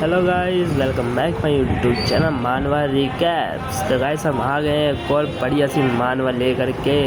Hello guys, welcome back my YouTube channel मानवा recaps. तो guys हम आ गए हैं कॉल बढ़िया सी मानवा लेकर के।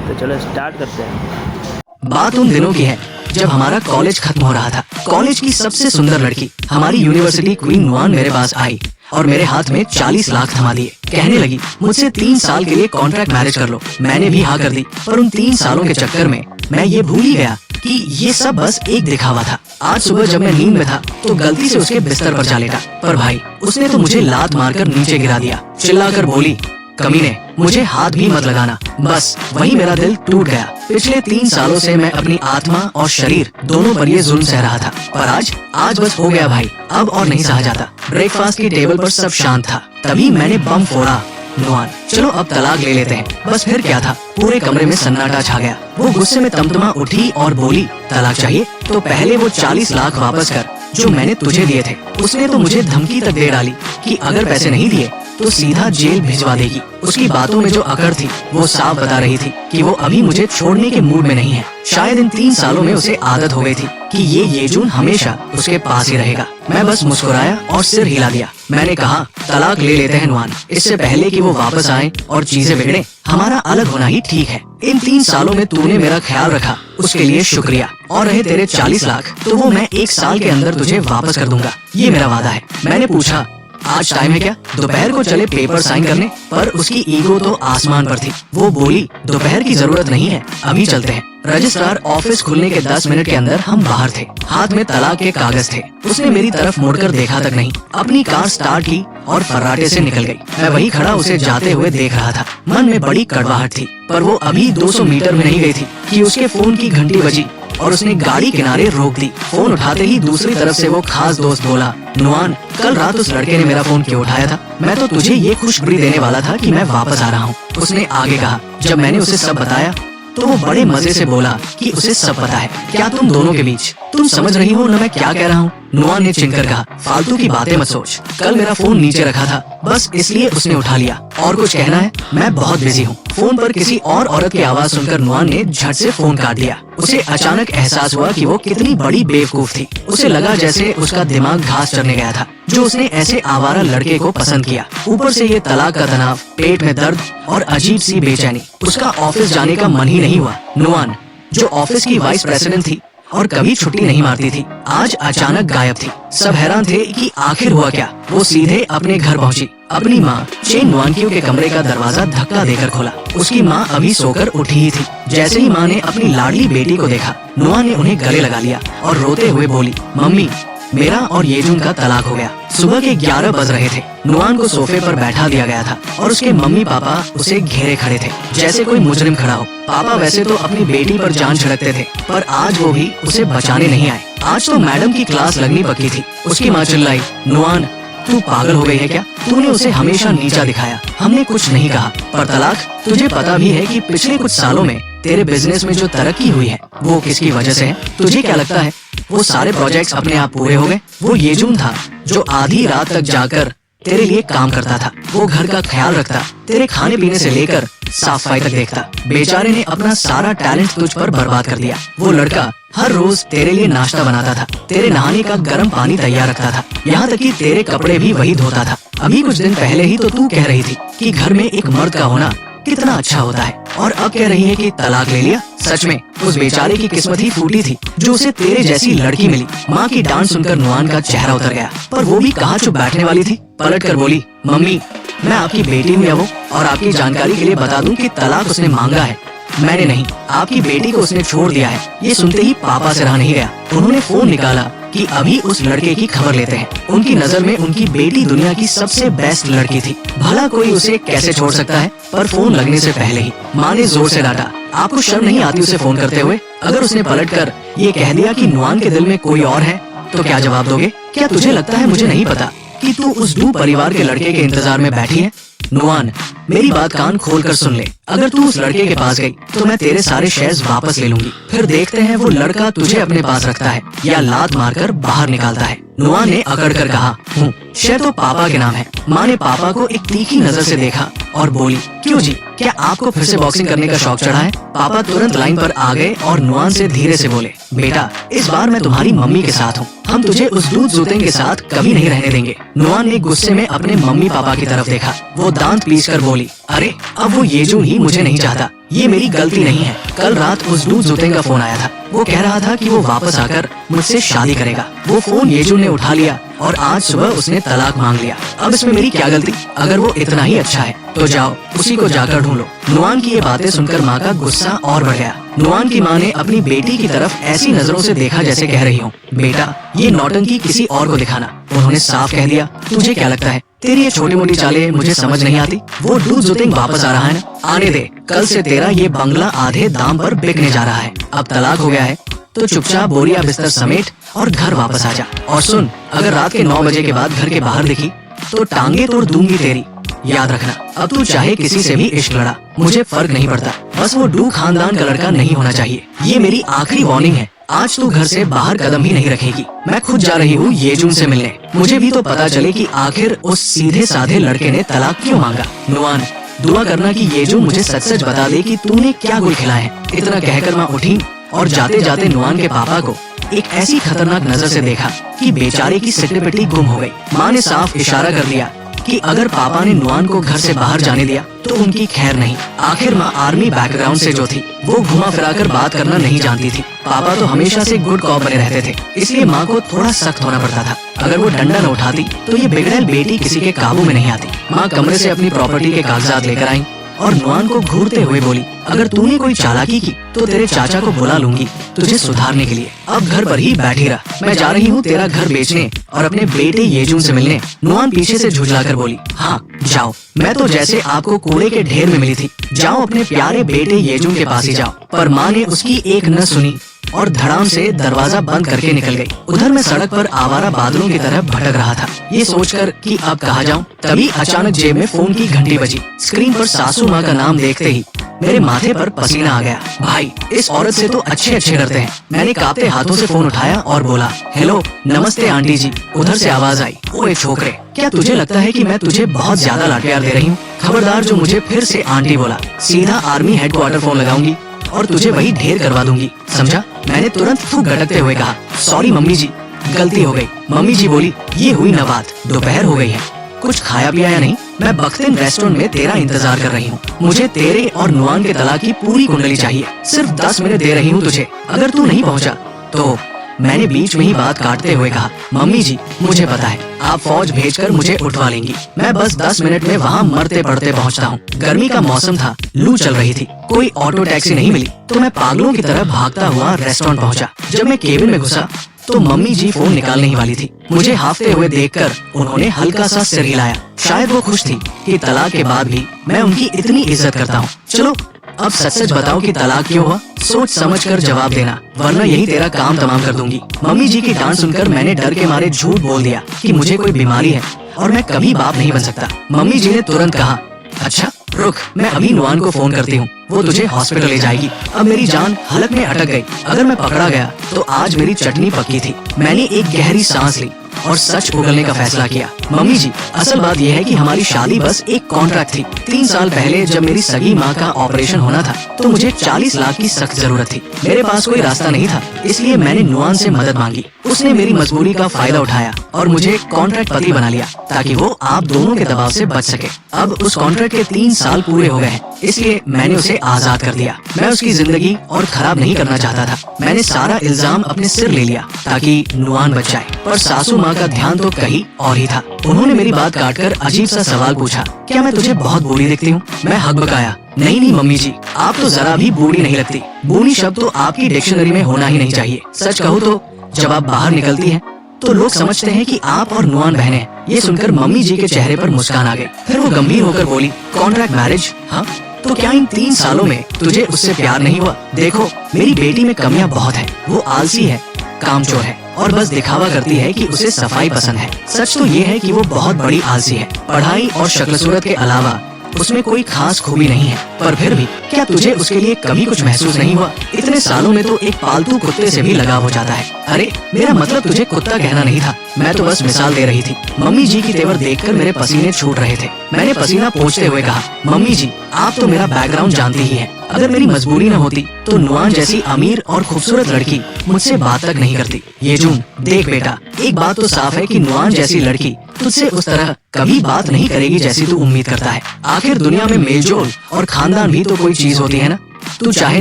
तो चलो स्टार्ट करते हैं। बात उन दिनों की है जब हमारा कॉलेज खत्म हो रहा था। कॉलेज की सबसे सुंदर लड़की हमारी यूनिवर्सिटी क्वीन नुआन मेरे पास आई और मेरे हाथ में 40 लाख थमा दिए। कहने लगी मुझसे 3 साल के लिए कॉन्ट्रैक्ट मैरिज कर लो। मैंने भी हाँ कर दी, पर उन 3 सालों के चक्कर में मैं ये भूल ही गया कि ये सब बस एक दिखावा था। आज सुबह जब मैं नींद में था तो गलती से उसके बिस्तर पर जा लेटा, पर भाई उसने तो मुझे लात मारकर नीचे गिरा दिया। चिल्लाकर बोली, कमीने मुझे हाथ भी मत लगाना। बस वही मेरा दिल टूट गया। पिछले 3 सालों से मैं अपनी आत्मा और शरीर दोनों पर ये जुल्म सह रहा था, पर आज बस हो गया भाई, अब और नहीं सहा जाता। ब्रेकफास्ट की टेबल पर सब शांत था, तभी मैंने बम फोड़ा। नुआन, चलो अब तलाक ले लेते हैं। बस फिर क्या था, पूरे कमरे में सन्नाटा छा गया। वो गुस्से में तमतमा उठी और बोली, तलाक चाहिए तो पहले वो 40 लाख वापस कर जो मैंने तुझे दिए थे। उसने तो मुझे धमकी तक दे डाली कि अगर पैसे नहीं दिए तो सीधा जेल भिजवा देगी। उसकी बातों में जो अकड़ थी वो साफ बता रही थी कि वो अभी मुझे छोड़ने के मूड में नहीं है। शायद इन 3 सालों में उसे आदत हो गई थी कि ये जून हमेशा उसके पास ही रहेगा। मैं बस मुस्कुराया और सिर हिला दिया। मैंने कहा, तलाक ले लेते हैं नुआन, इससे पहले कि वो वापस आए और चीजें बिगड़े। हमारा अलग होना ही ठीक है। इन 3 सालों में तूने मेरा ख्याल रखा, उसके लिए शुक्रिया। और रहे तेरे 40 लाख तो वो मैं 1 साल के अंदर तुझे वापस कर दूंगा, ये मेरा वादा है। मैंने पूछा, आज टाइम है क्या? दोपहर को चले पेपर साइन करने, पर उसकी ईगो तो आसमान पर थी। वो बोली, दोपहर की जरूरत नहीं है, अभी चलते हैं। रजिस्ट्रार ऑफिस खुलने के 10 मिनट के अंदर हम बाहर थे। हाथ में तलाक के कागज थे। उसने मेरी तरफ मुड़कर देखा तक नहीं, अपनी कार स्टार्ट की और फर्राटे से निकल गई। मैं वही खड़ा उसे जाते हुए देख रहा था। मन में बड़ी कड़वाहट थी, पर वो अभी 200 मीटर में नहीं गई थी कि उसके फोन की घंटी बजी और उसने गाड़ी किनारे रोक दी। फोन उठाते ही दूसरी तरफ से वो खास दोस्त बोला, नुआन, कल रात उस लड़के ने मेरा फोन क्यों उठाया था? मैं तो तुझे ये खुशखबरी देने वाला था कि मैं वापस आ रहा हूँ। उसने आगे कहा, जब मैंने उसे सब बताया तो वो बड़े मजे से बोला कि उसे सब पता है। क्या तुम दोनों के बीच, तुम समझ रही हो न मैं क्या कह रहा हूँ? नुआन ने चिनकर कहा, फालतू की बातें मत सोच। कल मेरा फोन नीचे रखा था, बस इसलिए उसने उठा लिया। और कुछ कहना है? मैं बहुत बिजी हूँ। फोन पर किसी और औरत की आवाज सुनकर नुआन ने झट से फोन काट दिया। उसे अचानक एहसास हुआ कि वो कितनी बड़ी बेवकूफ थी। उसे लगा जैसे उसका दिमाग घास चरने गया था जो उसने ऐसे आवारा लड़के को पसंद किया। ऊपर से ये तलाक का तनाव, पेट में दर्द और अजीब सी बेचैनी। उसका ऑफिस जाने का मन ही नहीं हुआ। नुआन, जो ऑफिस की वाइस प्रेसिडेंट थी और कभी छुट्टी नहीं मारती थी, आज अचानक गायब थी। सब हैरान थे कि आखिर हुआ क्या। वो सीधे अपने घर पहुंची। अपनी माँ चेन नुआनकियों के कमरे का दरवाजा धक्का देकर खोला। उसकी माँ अभी सोकर उठी ही थी। जैसे ही माँ ने अपनी लाडली बेटी को देखा, नुआन ने उन्हें गले लगा लिया और रोते हुए बोली, मम्मी, मेरा और येजुन का तलाक हो गया। सुबह के 11 बज रहे थे। नुआन को सोफे पर बैठा दिया गया था और उसके मम्मी पापा उसे घेरे खड़े थे जैसे कोई मुजरिम खड़ा हो। पापा वैसे तो अपनी बेटी पर जान छिड़कते थे, पर आज वो भी उसे बचाने नहीं आए। आज तो मैडम की क्लास लगनी पक्की थी। उसकी माँ चिल्लाई, नुआन, तू पागल हो गई है क्या? तूने उसे हमेशा नीचा दिखाया, हमने कुछ नहीं कहा, पर तलाक, तुझे पता भी है कि पिछले कुछ सालों में तेरे बिजनेस में जो तरक्की हुई है वो किसकी वजह से है? तुझे क्या लगता है वो सारे प्रोजेक्ट्स अपने आप पूरे हो गए? वो येजुन था जो आधी रात तक जाकर तेरे लिए काम करता था। वो घर का ख्याल रखता, तेरे खाने पीने से लेकर साफ सफाई तक देखता। बेचारे ने अपना सारा टैलेंट तुझ पर बर्बाद कर दिया। वो लड़का हर रोज तेरे लिए नाश्ता बनाता था, तेरे नहाने का गर्म पानी तैयार रखता था, यहाँ तक कि तेरे कपड़े भी वही धोता था। अभी कुछ दिन पहले ही तो तू कह रही थी कि घर में एक मर्द का होना कितना अच्छा होता है, और अब कह रही है कि तलाक ले लिया। सच में उस बेचारे की किस्मत ही फूटी थी जो उसे तेरे जैसी लड़की मिली। माँ की डांट सुनकर नुआन का चेहरा उतर गया, पर वो भी कहाँ चुप बैठने वाली थी। पलट कर बोली, मम्मी, मैं आपकी बेटी हूँ या वो? और आपकी जानकारी के लिए बता दूं कि तलाक उसने मांगा है, मैंने नहीं। आपकी बेटी को उसने छोड़ दिया है। ये सुनते ही पापा से रहा नहीं गया। उन्होंने फोन निकाला कि अभी उस लड़के की खबर लेते हैं। उनकी नजर में उनकी बेटी दुनिया की सबसे बेस्ट लड़की थी। भला कोई उसे कैसे छोड़ सकता है? पर फोन लगने से पहले ही माँ ने जोर से डांटा, आपको शर्म नहीं आती उसे फोन करते हुए? अगर उसने पलटकर ये कह दिया कि नुआन के दिल में कोई और है तो क्या जवाब दोगे? क्या तुझे लगता है मुझे नहीं पता कि तू उस डू परिवार के लड़के के इंतजार में बैठी है? नुआन, मेरी बात कान खोल कर सुन ले। अगर तू उस लड़के के पास गई तो मैं तेरे सारे शेयर्स वापस ले लूंगी। फिर देखते हैं वो लड़का तुझे अपने पास रखता है या लात मारकर बाहर निकालता है। नुआन ने अकड़ कर कहा, हूँ। शेयर तो पापा के नाम है। माँ ने पापा को एक तीखी नजर से देखा और बोली, क्यों जी, क्या आपको फिर से बॉक्सिंग करने का शौक चढ़ा है? पापा तुरंत लाइन पर आ गए और नुआन से धीरे से बोले, बेटा इस बार मैं तुम्हारी मम्मी के साथ हूँ। हम तुझे उस दूध जूतेंग के साथ कभी नहीं रहने देंगे। नुआन ने गुस्से में अपने मम्मी पापा की तरफ देखा। वो दांत पीस कर बोली, अरे अब वो येजून ही मुझे नहीं चाहता। ये मेरी गलती नहीं है। कल रात उस दूध जूतेंग का फोन आया था। वो कह रहा था कि वो वापस आकर मुझसे शादी करेगा। वो फोन येजून ने उठा लिया और आज सुबह उसने तलाक मांग लिया। अब इसमें मेरी क्या गलती? अगर वो इतना ही अच्छा है तो जाओ उसी को जाकर ढूंढो। नुआन की ये बातें सुनकर माँ का गुस्सा और बढ़ गया। नुआन की माँ ने अपनी बेटी की तरफ ऐसी नजरों से देखा जैसे कह रही हो, बेटा ये नौटंकी किसी और को दिखाना। उन्होंने साफ कह दिया, तुझे क्या लगता है तेरी ये छोटी मोटी चालें मुझे समझ नहीं आती? वो दूध जूतेंग वापस आ रहा है ना, आने दे। कल से तेरा ये बंगला आधे दाम पर बिकने जा रहा है। अब तलाक हो गया है तो चुपचाप बोरिया बिस्तर समेट और घर वापस आ जा। और सुन, अगर रात के 9 बजे के बाद घर के बाहर दिखी तो टांगे तोड़ दूंगी तेरी। याद रखना, अब तू चाहे किसी से भी इश्क लड़ा, मुझे फर्क नहीं पड़ता। बस वो डू खानदान का लड़का नहीं होना चाहिए। ये मेरी आखिरी वार्निंग है। आज तू घर से बाहर कदम ही नहीं रखेगी। मैं खुद जा रही हूँ येजून से मिलने। मुझे भी तो पता चले कि आखिर उस सीधे साधे लड़के ने तलाक क्यों मांगा। नुआन, दुआ करना कि येजून मुझे सच सच बता दे कि तूने क्या गुल खिलाए हैं। इतना कहकर माँ उठी और जाते जाते नुआन के पापा को एक ऐसी खतरनाक नजर से देखा कि बेचारे की सिट्टी गुम हो गई। माँ ने साफ इशारा कर दिया कि अगर पापा ने नुआन को घर से बाहर जाने दिया तो उनकी खैर नहीं। आखिर माँ आर्मी बैकग्राउंड से जो थी वो घुमा फिराकर बात करना नहीं जानती थी। पापा तो हमेशा से गुड कॉप बने रहते थे, इसलिए माँ को थोड़ा सख्त होना पड़ता था। अगर वो डंडा न उठाती तो ये बिगड़ैल बेटी किसी के काबू में नहीं आती। माँ कमरे से अपनी प्रॉपर्टी के कागजात लेकर आई और नुआन को घूरते हुए बोली, अगर तूने कोई चालाकी की तो तेरे चाचा को बुला लूंगी तुझे सुधारने के लिए। अब घर पर ही बैठी रह। मैं जा रही हूँ तेरा घर बेचने और अपने बेटे येजून से मिलने। नुआन पीछे से झुझलाकर बोली, हाँ जाओ, मैं तो जैसे आपको कूड़े के ढेर में मिली थी। जाओ अपने प्यारे बेटे येजून के पास ही जाओ। पर माँ ने उसकी एक न सुनी और धड़ाम से दरवाजा बंद करके निकल गई। उधर मैं सड़क पर आवारा बादलों की तरह भटक रहा था, ये सोचकर कि अब कहाँ जाऊं। तभी अचानक जेब में फोन की घंटी बजी। स्क्रीन पर सासू माँ का नाम देखते ही मेरे माथे पर पसीना आ गया। भाई, इस औरत से तो अच्छे अच्छे डरते हैं। मैंने कांपते हाथों से फोन उठाया और बोला, हेलो, नमस्ते आंटी जी। उधर से आवाज आई, ओए छोकरे, क्या तुझे लगता है कि मैं तुझे बहुत ज्यादा लाड प्यार दे रही हूँ? खबरदार जो मुझे फिर से आंटी बोला, सीधा आर्मी हेडक्वार्टर फोन लगाऊंगी और तुझे वही ढेर करवा दूंगी, समझा? मैंने तुरंत फूंक गटकते हुए कहा, सॉरी मम्मी जी, गलती हो गई। मम्मी जी बोली, ये हुई न बात, दोपहर हो गई है, कुछ खाया पिया या नहीं? मैं बख्तिन रेस्टोरेंट में तेरा इंतजार कर रही हूँ। मुझे तेरे और नुआन के तलाक की पूरी कुंडली चाहिए। सिर्फ 10 मिनट दे रही हूँ तुझे। अगर तू नहीं पहुँचा तो। मैंने बीच में ही बात काटते हुए कहा, मम्मी जी मुझे पता है आप फौज भेजकर मुझे उठवा लेंगी। मैं बस 10 मिनट में वहाँ मरते पड़ते पहुँचता हूँ। गर्मी का मौसम था, लू चल रही थी, कोई ऑटो टैक्सी नहीं मिली तो मैं पागलों की तरह भागता हुआ रेस्टोरेंट पहुँचा। जब मैं केबिन में घुसा तो मम्मी जी फोन निकालने ही वाली थी। मुझे हाफते हुए देखकर उन्होंने हल्का सा सिर हिलाया। शायद वो खुश थी कि तलाक के बाद भी मैं उनकी इतनी इज्जत करता हूँ। चलो अब सच सच बताओ कि तलाक क्यों हुआ? सोच समझ कर जवाब देना, वरना यही तेरा काम तमाम कर दूंगी। मम्मी जी की डांट सुनकर मैंने डर के मारे झूठ बोल दिया कि मुझे कोई बीमारी है और मैं कभी बाप नहीं बन सकता। मम्मी जी ने तुरंत कहा, अच्छा रुक, मैं अभी नुआन को फोन करती हूँ, वो तुझे हॉस्पिटल ले जाएगी। अब मेरी जान हलक में अटक गई। अगर मैं पकड़ा गया तो आज मेरी चटनी पक्की थी। मैंने एक गहरी सांस ली और सच उगलने का फैसला किया। मम्मी जी, असल बात यह है कि हमारी शादी बस एक कॉन्ट्रैक्ट थी। 3 साल पहले जब मेरी सगी माँ का ऑपरेशन होना था तो मुझे 40 लाख की सख्त जरूरत थी। मेरे पास कोई रास्ता नहीं था, इसलिए मैंने नुआन से मदद मांगी। उसने मेरी मजबूरी का फायदा उठाया और मुझे कॉन्ट्रैक्ट पति बना लिया ताकि वो आप दोनों के दबाव से बच सके। अब उस कॉन्ट्रैक्ट के 3 साल पूरे हो गए हैं, इसलिए मैंने उसे आजाद कर दिया। मैं उसकी जिंदगी और खराब नहीं करना चाहता था। मैंने सारा इल्जाम अपने सिर ले लिया ताकि नुआन बच जाए। पर सासू माँ का ध्यान तो कहीं और ही था। उन्होंने मेरी बात काटकर अजीब सा सवाल पूछा, क्या मैं तुझे बहुत बूढ़ी दिखती हूँ? मैं हकबकाया, नहीं मम्मी जी, आप तो जरा भी बूढ़ी नहीं लगती। बूढ़ी शब्द तो आपकी डिक्शनरी में होना ही नहीं चाहिए। सच कहूँ तो जब आप बाहर निकलती हैं तो लोग समझते हैं कि आप और नुआन बहनें हैं। ये सुनकर मम्मी जी के चेहरे पर मुस्कान आ गई। फिर वो गंभीर होकर बोली, कॉन्ट्रैक्ट मैरिज? हाँ, तो क्या इन 3 सालों में तुझे उससे प्यार नहीं हुआ? देखो, मेरी बेटी में कमियां बहुत है। वो आलसी है, कामचोर है और बस दिखावा करती है कि उसे सफाई पसंद है। सच तो ये है कि वो बहुत बड़ी आलसी है। पढ़ाई और शक्ल सूरत के अलावा उसमें कोई खास खूबी नहीं है, पर फिर भी क्या तुझे उसके लिए कभी कुछ महसूस नहीं हुआ? इतने सालों में तो एक पालतू कुत्ते से भी लगाव हो जाता है। अरे मेरा मतलब तुझे कुत्ता कहना नहीं था, मैं तो बस मिसाल दे रही थी। मम्मी जी की तेवर देखकर मेरे पसीने छूट रहे थे। मैंने पसीना पोंछते हुए कहा, मम्मी जी आप तो मेरा बैकग्राउंड जानती ही है। अगर मेरी मजबूरी न होती तो नुआन जैसी अमीर और खूबसूरत लड़की मुझसे बात तक नहीं करती। ये जून देख बेटा, एक बात तो साफ है कि नुआन जैसी लड़की तुझसे उस तरह कभी बात नहीं करेगी जैसी तू उम्मीद करता है। आखिर दुनिया में मेलजोल और खानदान भी तो कोई चीज होती है ना। तू चाहे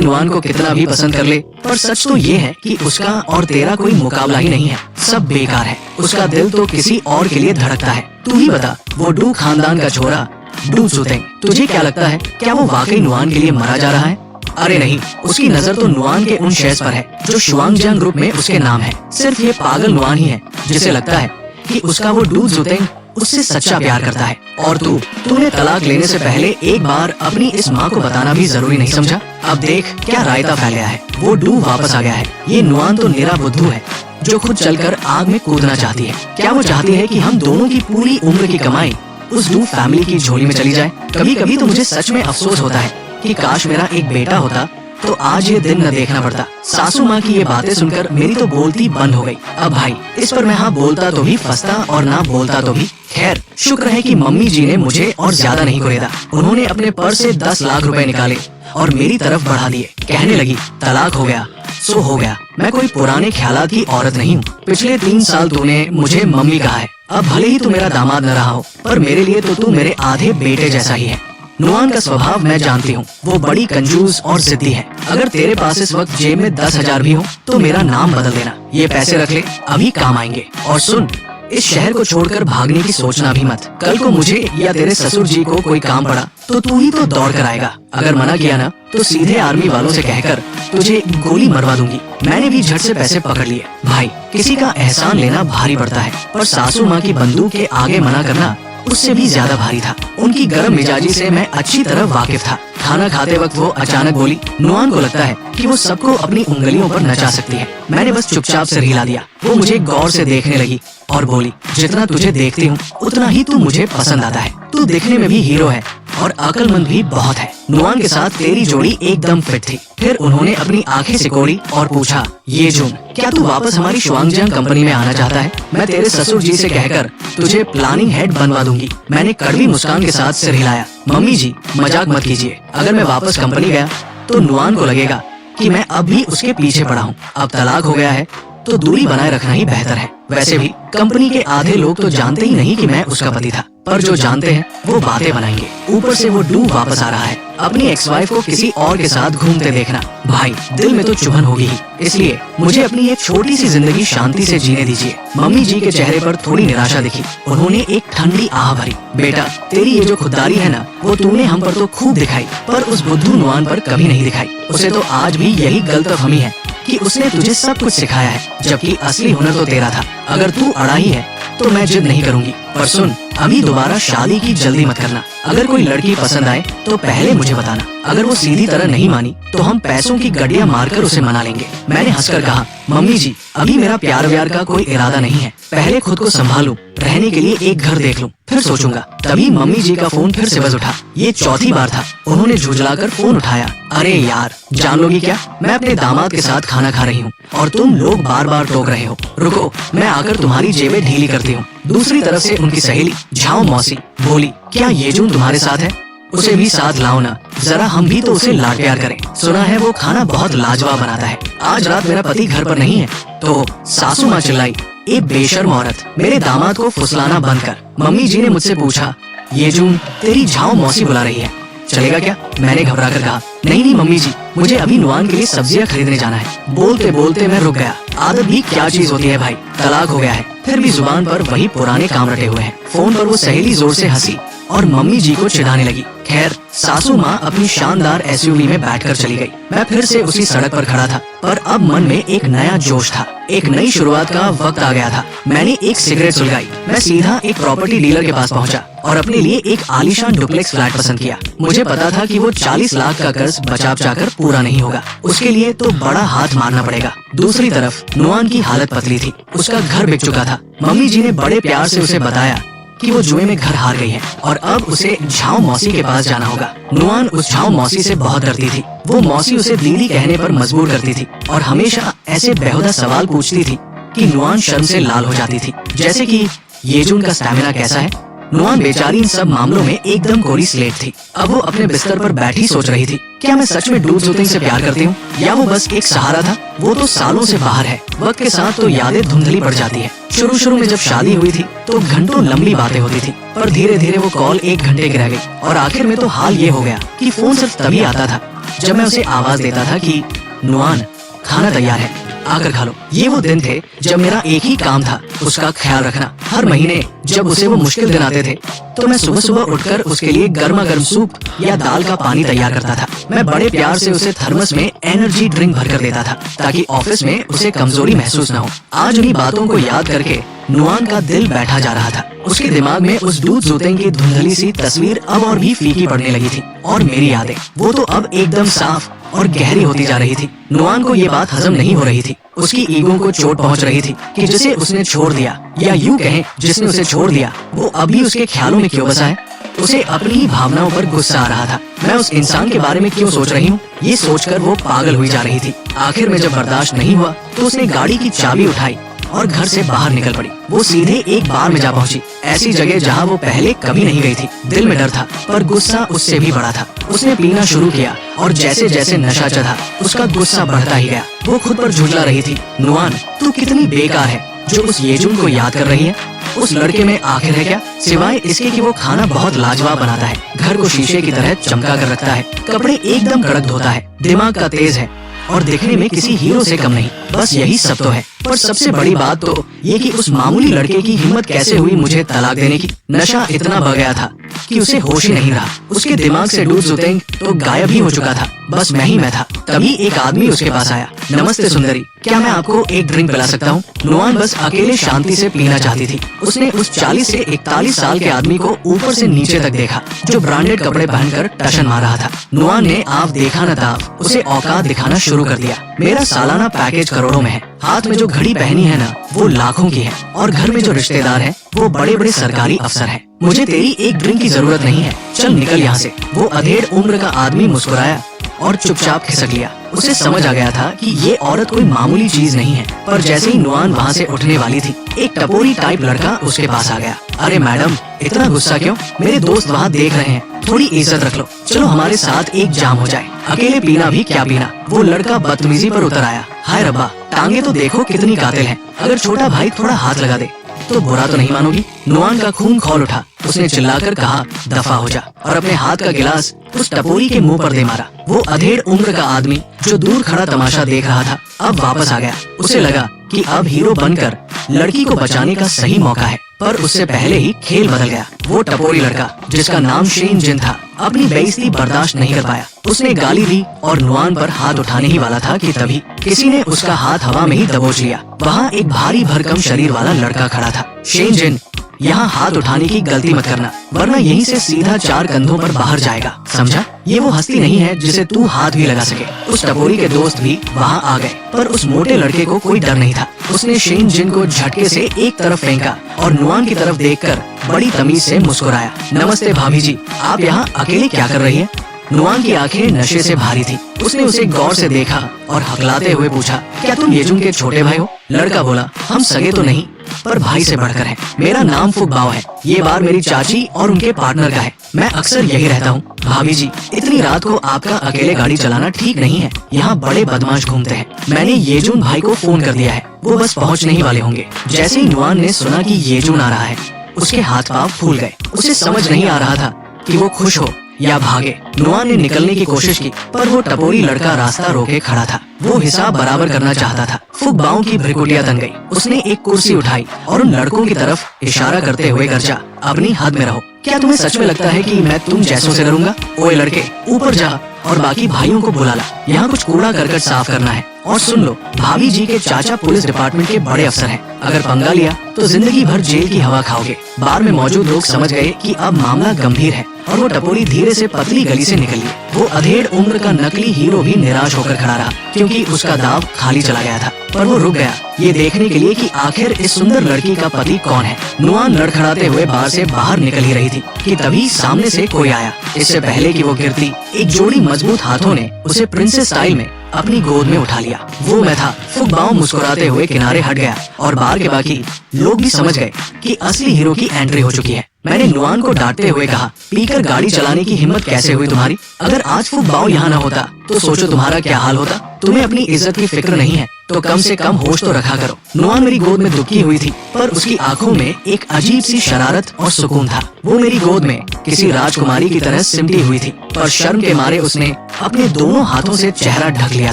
नुआन को कितना भी पसंद कर ले, पर सच तो ये है कि उसका और तेरा कोई मुकाबला ही नहीं है। सब बेकार है। उसका दिल तो किसी और के लिए धड़कता है। तू ही बता, वो डू खानदान का छोरा डू सुतेंग, तुझे क्या लगता है, क्या वो वाकई नुआन के लिए मरा जा रहा है? अरे नहीं, उसकी नजर तो नुआन के उन शेयर्स पर है जो शुआंगजांग ग्रुप में उसके नाम है। सिर्फ ये पागल नुआन ही है जिसे लगता है कि उसका वो डू सुतेंग उससे सच्चा प्यार करता है। और तूने तलाक लेने से पहले एक बार अपनी इस माँ को बताना भी जरूरी नहीं समझा? अब देख क्या रायता फैल गया है। वो डू वापस आ गया है। ये नुआन तो निरा बुद्धू है जो खुद चलकर आग में कूदना चाहती है। क्या वो चाहती है कि हम दोनों की पूरी उम्र की कमाई उस डू फैमिली की झोली में चली जाए? कभी कभी तो मुझे सच में अफसोस होता है कि काश मेरा एक बेटा होता तो आज ये दिन न देखना पड़ता। सासू माँ की ये बातें सुनकर मेरी तो बोलती बंद हो गई। अब भाई इस पर मैं हाँ बोलता तो भी फंसता और ना बोलता तो भी। खैर शुक्र है कि मम्मी जी ने मुझे और ज्यादा नहीं कुरेदा। उन्होंने अपने पर्स से 10 लाख रुपए निकाले और मेरी तरफ बढ़ा दिए। कहने लगी, तलाक हो गया सो हो गया। मैं कोई पुराने ख्यालात की औरत नहीं हूँ। पिछले 3 साल तूने मुझे मम्मी कहा है। अब भले ही तू मेरा दामाद न रहा हो, पर मेरे लिए तो तू मेरे आधे बेटे जैसा ही है। नुआन का स्वभाव मैं जानती हूँ, वो बड़ी कंजूस और जिद्दी है। अगर तेरे पास इस वक्त जेब में 10,000 भी हो तो मेरा नाम बदल देना। ये पैसे रख ले, अभी काम आएंगे। और सुन, इस शहर को छोड़कर भागने की सोचना भी मत। कल को मुझे या तेरे ससुर जी को कोई काम पड़ा तो तू ही तो दौड़ कर आएगा। अगर मना किया ना तो सीधे आर्मी वालों से कहकर तुझे गोली मरवा दूंगी। मैंने भी झट से पैसे पकड़ लिए। भाई किसी का एहसान लेना भारी पड़ता है, पर सासू माँ की बंदूक के आगे मना करना उससे भी ज्यादा भारी था। उनकी गर्म मिजाजी से मैं अच्छी तरह वाकिफ था। खाना खाते वक्त वो अचानक बोली। नुआन को लगता है कि वो सबको अपनी उंगलियों पर नचा सकती है। मैंने बस चुपचाप से हिला दिया। वो मुझे गौर से देखने लगी और बोली, जितना तुझे देखती हूँ उतना ही तू मुझे पसंद आता है। तू दिखने में भी हीरो है और अक्लमंद भी बहुत है। नुआन के साथ तेरी जोड़ी एकदम फिट थी। फिर उन्होंने अपनी आंखें सिकोड़ी और पूछा, ये जून क्या तू वापस हमारी शुआंगजांग कंपनी में आना चाहता है? मैं तेरे ससुर जी से कहकर तुझे प्लानिंग हेड बनवा दूंगी। मैंने कड़वी मुस्कान के साथ सिर हिलाया। मम्मी जी मजाक मत कीजिए। अगर मैं वापस कंपनी गया तो नुआन को लगेगा कि मैं अब भी उसके पीछे पड़ा हूँ। अब तलाक हो गया है तो दूरी बनाए रखना ही बेहतर है। वैसे भी कंपनी के आधे लोग तो जानते ही नहीं कि मैं उसका पति था, पर जो जानते हैं वो बातें बनाएंगे। ऊपर से वो डू वापस आ रहा है। अपनी एक्स वाइफ को किसी और के साथ घूमते देखना, भाई दिल में तो चुभन होगी ही। इसलिए मुझे अपनी एक छोटी सी जिंदगी शांति से जीने दीजिए। मम्मी जी के चेहरे पर थोड़ी निराशा दिखी। उन्होंने एक ठंडी आह भरी। बेटा तेरी ये जो खुददारी है ना, वो तूने हम पर तो खूब दिखाई, पर उस बुद्धू नुआन पर कभी नहीं दिखाई। उसे तो आज भी यही गलतफहमी है कि उसने तुझे सब कुछ सिखाया है, जबकि असली हुनर तो तेरा था। अगर तू अड़ाई है तो मैं जिद नहीं करूंगी, पर सुन अभी दोबारा शादी की जल्दी मत करना। अगर कोई लड़की पसंद आए तो पहले मुझे बताना। अगर वो सीधी तरह नहीं मानी तो हम पैसों की गड्डियां मारकर उसे मना लेंगे। मैंने हंसकर कहा, मम्मी जी अभी मेरा प्यार व्यार का कोई इरादा नहीं है। पहले खुद को संभालूं, रहने के लिए एक घर देख लूं, फिर सोचूंगा। तभी मम्मी जी का फोन फिर से बज उठा। ये चौथी बार था। उन्होंने झुंझलाकर फोन उठाया। अरे यार जान लोगी क्या, मैं अपने दामाद के साथ खाना खा रही हूँ और तुम लोग बार बार टोक रहे हो। रुको मैं आकर तुम्हारी जेबें ढीली करती हूँ। दूसरी तरफ से उनकी सहेली झाओ मौसी बोली, क्या ये जून तुम्हारे साथ है? उसे भी साथ लाओ ना, जरा हम भी तो उसे लाड प्यार करें। सुना है वो खाना बहुत लाजवाब बनाता है। आज रात मेरा पति घर पर नहीं है। तो सासू माँ चिल्लाई, ए बेशर्म औरत, मेरे दामाद को फुसलाना बंद कर। मम्मी जी ने मुझसे पूछा, ये जून तेरी झाओ मौसी बुला रही है, चलेगा क्या? मैंने घबरा कर कहा, नहीं नहीं मम्मी जी, मुझे अभी नुआन के लिए सब्जियां खरीदने जाना है। बोलते बोलते मैं रुक गया। आदत भी क्या चीज होती है भाई, तलाक हो गया है फिर भी जुबान पर वही पुराने काम रटे हुए हैं। फोन पर वो सहेली जोर से हंसी और मम्मी जी को चिढ़ाने लगी। खैर सासू माँ अपनी शानदार एसयूवी में बैठकर चली गई। मैं फिर से उसी सड़क पर खड़ा था, पर अब मन में एक नया जोश था। एक नई शुरुआत का वक्त आ गया था। मैंने एक सिगरेट सुलगाई। मैं सीधा एक प्रॉपर्टी डीलर के पास पहुंचा और अपने लिए एक आलीशान डुप्लेक्स फ्लैट पसंद किया। मुझे पता था कि वो 40 लाख का कर्ज बचा बचाकर पूरा नहीं होगा। उसके लिए तो बड़ा हाथ मारना पड़ेगा। दूसरी तरफ नुआन की हालत पतली थी। उसका घर बिक चुका था। मम्मी जी ने बड़े प्यार से उसे बताया कि वो जुए में घर हार गई है और अब उसे झाओ मौसी के पास जाना होगा। नुआन उस झाओ मौसी से बहुत डरती थी। वो मौसी उसे दीदी कहने पर मजबूर करती थी और हमेशा ऐसे बेहुदा सवाल पूछती थी कि नुआन शर्म से लाल हो जाती थी, जैसे कि येजुन का स्टैमिना कैसा है। नुआन बेचारी इन सब मामलों में एकदम कोरी स्लेट थी। अब वो अपने बिस्तर पर बैठी सोच रही थी, क्या मैं सच में डू जुतेंग से प्यार करती हूँ या वो बस एक सहारा था। वो तो सालों से बाहर है। वक्त के साथ तो यादें धुंधली पड़ जाती है। शुरू में जब शादी हुई थी तो घंटों लंबी बातें होती थी, पर धीरे धीरे वो कॉल 1 घंटे की रह गई और आखिर में तो हाल ये हो गया कि फोन सिर्फ तभी आता था जब मैं उसे आवाज देता था कि नुआन खाना तैयार है, आकर खा लो। ये वो दिन थे जब मेरा एक ही काम था, उसका ख्याल रखना। हर महीने जब उसे वो मुश्किल दिन आते थे तो मैं सुबह सुबह उठकर उसके लिए गर्मा गर्म सूप या दाल का पानी तैयार करता था। मैं बड़े प्यार से उसे थर्मस में एनर्जी ड्रिंक भरकर देता था ताकि ऑफिस में उसे कमजोरी महसूस न हो। आज उन्हीं बातों को याद करके नुआन का दिल बैठा जा रहा था। उसके दिमाग में उस डू जुतेंग की धुंधली सी तस्वीर अब और भी फीकी पड़ने लगी थी और मेरी यादें वो तो अब एकदम साफ और गहरी होती जा रही थी। नुआन को ये बात हजम नहीं हो रही थी। उसकी ईगो को चोट पहुंच रही थी कि जिसे उसने छोड़ दिया, या यूं कहें जिसने उसे छोड़ दिया, वो अभी उसके ख्यालों में क्यों बसा है। उसे अपनी ही भावनाओं पर गुस्सा आ रहा था। मैं उस इंसान के बारे में क्यों सोच रही हूँ, ये सोचकर वो पागल हुई जा रही थी। आखिर में जब बर्दाश्त नहीं हुआ तो उसने गाड़ी की चाबी उठाई और घर से बाहर निकल पड़ी। वो सीधे एक बार में जा पहुंची, ऐसी जगह जहां वो पहले कभी नहीं गई थी। दिल में डर था पर गुस्सा उससे भी बड़ा था। उसने पीना शुरू किया और जैसे जैसे नशा चढ़ा उसका गुस्सा बढ़ता ही गया। वो खुद पर झुंझला रही थी, नुआन तू कितनी बेकार है जो उस येजुन को याद कर रही है। उस लड़के में आखिर है क्या, सिवाय इसके कि वो खाना बहुत लाजवाब बनाता है, घर को शीशे की तरह चमका कर रखता है, कपड़े एकदम कड़क धोता है, दिमाग का तेज है और दिखने में किसी हीरो से कम नहीं। बस यही सब तो है। पर सबसे बड़ी बात तो ये कि उस मामूली लड़के की हिम्मत कैसे हुई मुझे तलाक देने की। नशा इतना बढ़ गया था कि उसे होश ही नहीं रहा। उसके दिमाग से डू जुतेंग तो गायब ही हो चुका था, बस मैं ही मैं था। तभी एक आदमी उसके पास आया। नमस्ते सुंदरी, क्या मैं आपको एक ड्रिंक पिला सकता हूँ। नुआन बस अकेले शांति से पीना चाहती थी। उसने उस 40 से 41 साल के आदमी को ऊपर से नीचे तक देखा जो ब्रांडेड कपड़े पहनकर टशन मार रहा था। नुआन ने आप देखा न ताप उसे औकात दिखाना शुरू कर दिया। मेरा सालाना पैकेज करोड़ों में है, हाथ में जो घड़ी पहनी है ना वो लाखों की है, और घर में जो रिश्तेदार हैं वो बड़े बड़े सरकारी अफसर हैं। मुझे तेरी एक ड्रिंक की जरूरत नहीं है, चल निकल यहाँ से। वो अधेड़ उम्र का आदमी मुस्कुराया और चुपचाप खिसक लिया। उसे समझ आ गया था कि ये औरत कोई मामूली चीज नहीं है। पर जैसे ही नुआन वहाँ से उठने वाली थी, एक टपोरी टाइप लड़का उसके पास आ गया। अरे मैडम, इतना गुस्सा क्यों, मेरे दोस्त वहाँ देख रहे हैं, थोड़ी इज्जत रख लो, चलो हमारे साथ एक जाम हो जाए। अकेले पीना भी क्या पीना। वो लड़का बदतमीजी पर उतर आया। हाय रब्बा, टांगे तो देखो कितनी कातिल हैं। अगर छोटा भाई थोड़ा हाथ लगा दे तो बुरा तो नहीं मानोगी। नुआन का खून खौल उठा। उसने चिल्लाकर कहा दफा हो जा, और अपने हाथ का गिलास उस टपोरी के मुंह पर दे मारा। वो अधेड़ उम्र का आदमी जो दूर खड़ा तमाशा देख रहा था अब वापस आ गया। उसे लगा कि अब हीरो बनकर लड़की को बचाने का सही मौका है, पर उससे पहले ही खेल बदल गया। वो टपोरी लड़का जिसका नाम शेन जिन था अपनी बेइज्जती बर्दाश्त नहीं कर पाया। उसने गाली दी और नुआन पर हाथ उठाने ही वाला था कि तभी किसी ने उसका हाथ हवा में ही दबोच लिया। वहाँ एक भारी भरकम शरीर वाला लड़का खड़ा था। शेन जिन, यहाँ हाथ उठाने की गलती मत करना, वरना यहीं से सीधा 4 कंधों पर बाहर जाएगा, समझा। ये वो हस्ती नहीं है जिसे तू हाथ भी लगा सके। उस टपोरी के दोस्त भी वहाँ आ गए, पर उस मोटे लड़के को कोई डर नहीं था। उसने शेन जिन को झटके से एक तरफ फेंका और नुआन की तरफ देखकर बड़ी तमीज से मुस्कुराया। नमस्ते भाभी जी, आप यहाँ अकेले क्या कर रही हैं? नुआन की आंखें नशे से भारी थी। उसने उसे गौर से देखा और हकलाते हुए पूछा, क्या तुम येजुन के छोटे भाई हो? लड़का बोला, हम सगे तो नहीं पर भाई से बढ़कर हैं। मेरा नाम फुकबाओ है। ये बार मेरी चाची और उनके पार्टनर का है। मैं अक्सर यही रहता हूँ। भाभी जी, इतनी रात को आपका अकेले गाड़ी चलाना ठीक नहीं है। यहाँ बड़े बदमाश घूमते हैं। मैंने येजुन भाई को फोन कर दिया है, वो बस पहुँचने ही वाले होंगे। जैसे ही नुआन ने सुना कि येजुन आ रहा है, उसके हाथ पांव फूल गए। उसे समझ नहीं आ रहा था कि वो खुश हो या भागे। नुआन ने निकलने की कोशिश की, पर वो टपोरी लड़का रास्ता रोके खड़ा था। वो हिसाब बराबर करना चाहता था। फुकबाओ की भ्रिकुटियां तन गई। उसने एक कुर्सी उठाई और उन लड़कों की तरफ इशारा करते हुए गर्जा, अपनी हद में रहो। क्या तुम्हें सच में लगता है कि मैं तुम जैसों से डरूंगा? ओए लड़के, ऊपर जा और बाकी भाइयों को बुला ला, यहाँ कुछ कूड़ा करकट साफ करना है। और सुन लो, भाभी जी के चाचा पुलिस डिपार्टमेंट के बड़े अफसर हैं। अगर पंगा लिया तो जिंदगी भर जेल की हवा खाओगे। बार में मौजूद लोग समझ गए कि अब मामला गंभीर है और वो टपोरी धीरे से पतली गली से निकली। वो अधेड़ उम्र का नकली हीरो भी निराश होकर खड़ा रहा, क्योंकि उसका दाव खाली चला गया था। पर वो रुक गया ये देखने के लिए कि आखिर इस सुंदर लड़की का पति कौन है। नुआन लड़खड़ाते हुए बार से बाहर निकल ही रही थी कि तभी सामने से कोई आया। इससे पहले कि वो गिरती, एक जोड़ी मजबूत हाथों ने उसे प्रिंसेस स्टाइल में अपनी गोद में उठा लिया। वो मैं था। फुकबाओ मुस्कुराते हुए किनारे हट गया और बार के बाकी लोग भी समझ गए कि असली हीरो की एंट्री हो चुकी है। मैंने नुआन को डांटते हुए कहा, पीकर गाड़ी चलाने की हिम्मत कैसे हुई तुम्हारी? अगर आज फुकबाओ यहाँ न होता तो सोचो तुम्हारा क्या हाल होता। तुम्हें अपनी इज्जत की फिक्र नहीं है तो कम से कम होश तो रखा करो। नुआन मेरी गोद में दुखी हुई थी, पर उसकी आंखों में एक अजीब सी शरारत और सुकून था। वो मेरी गोद में किसी राजकुमारी की तरह सिमटी हुई थी, पर शर्म के मारे उसने अपने दोनों हाथों से चेहरा ढक लिया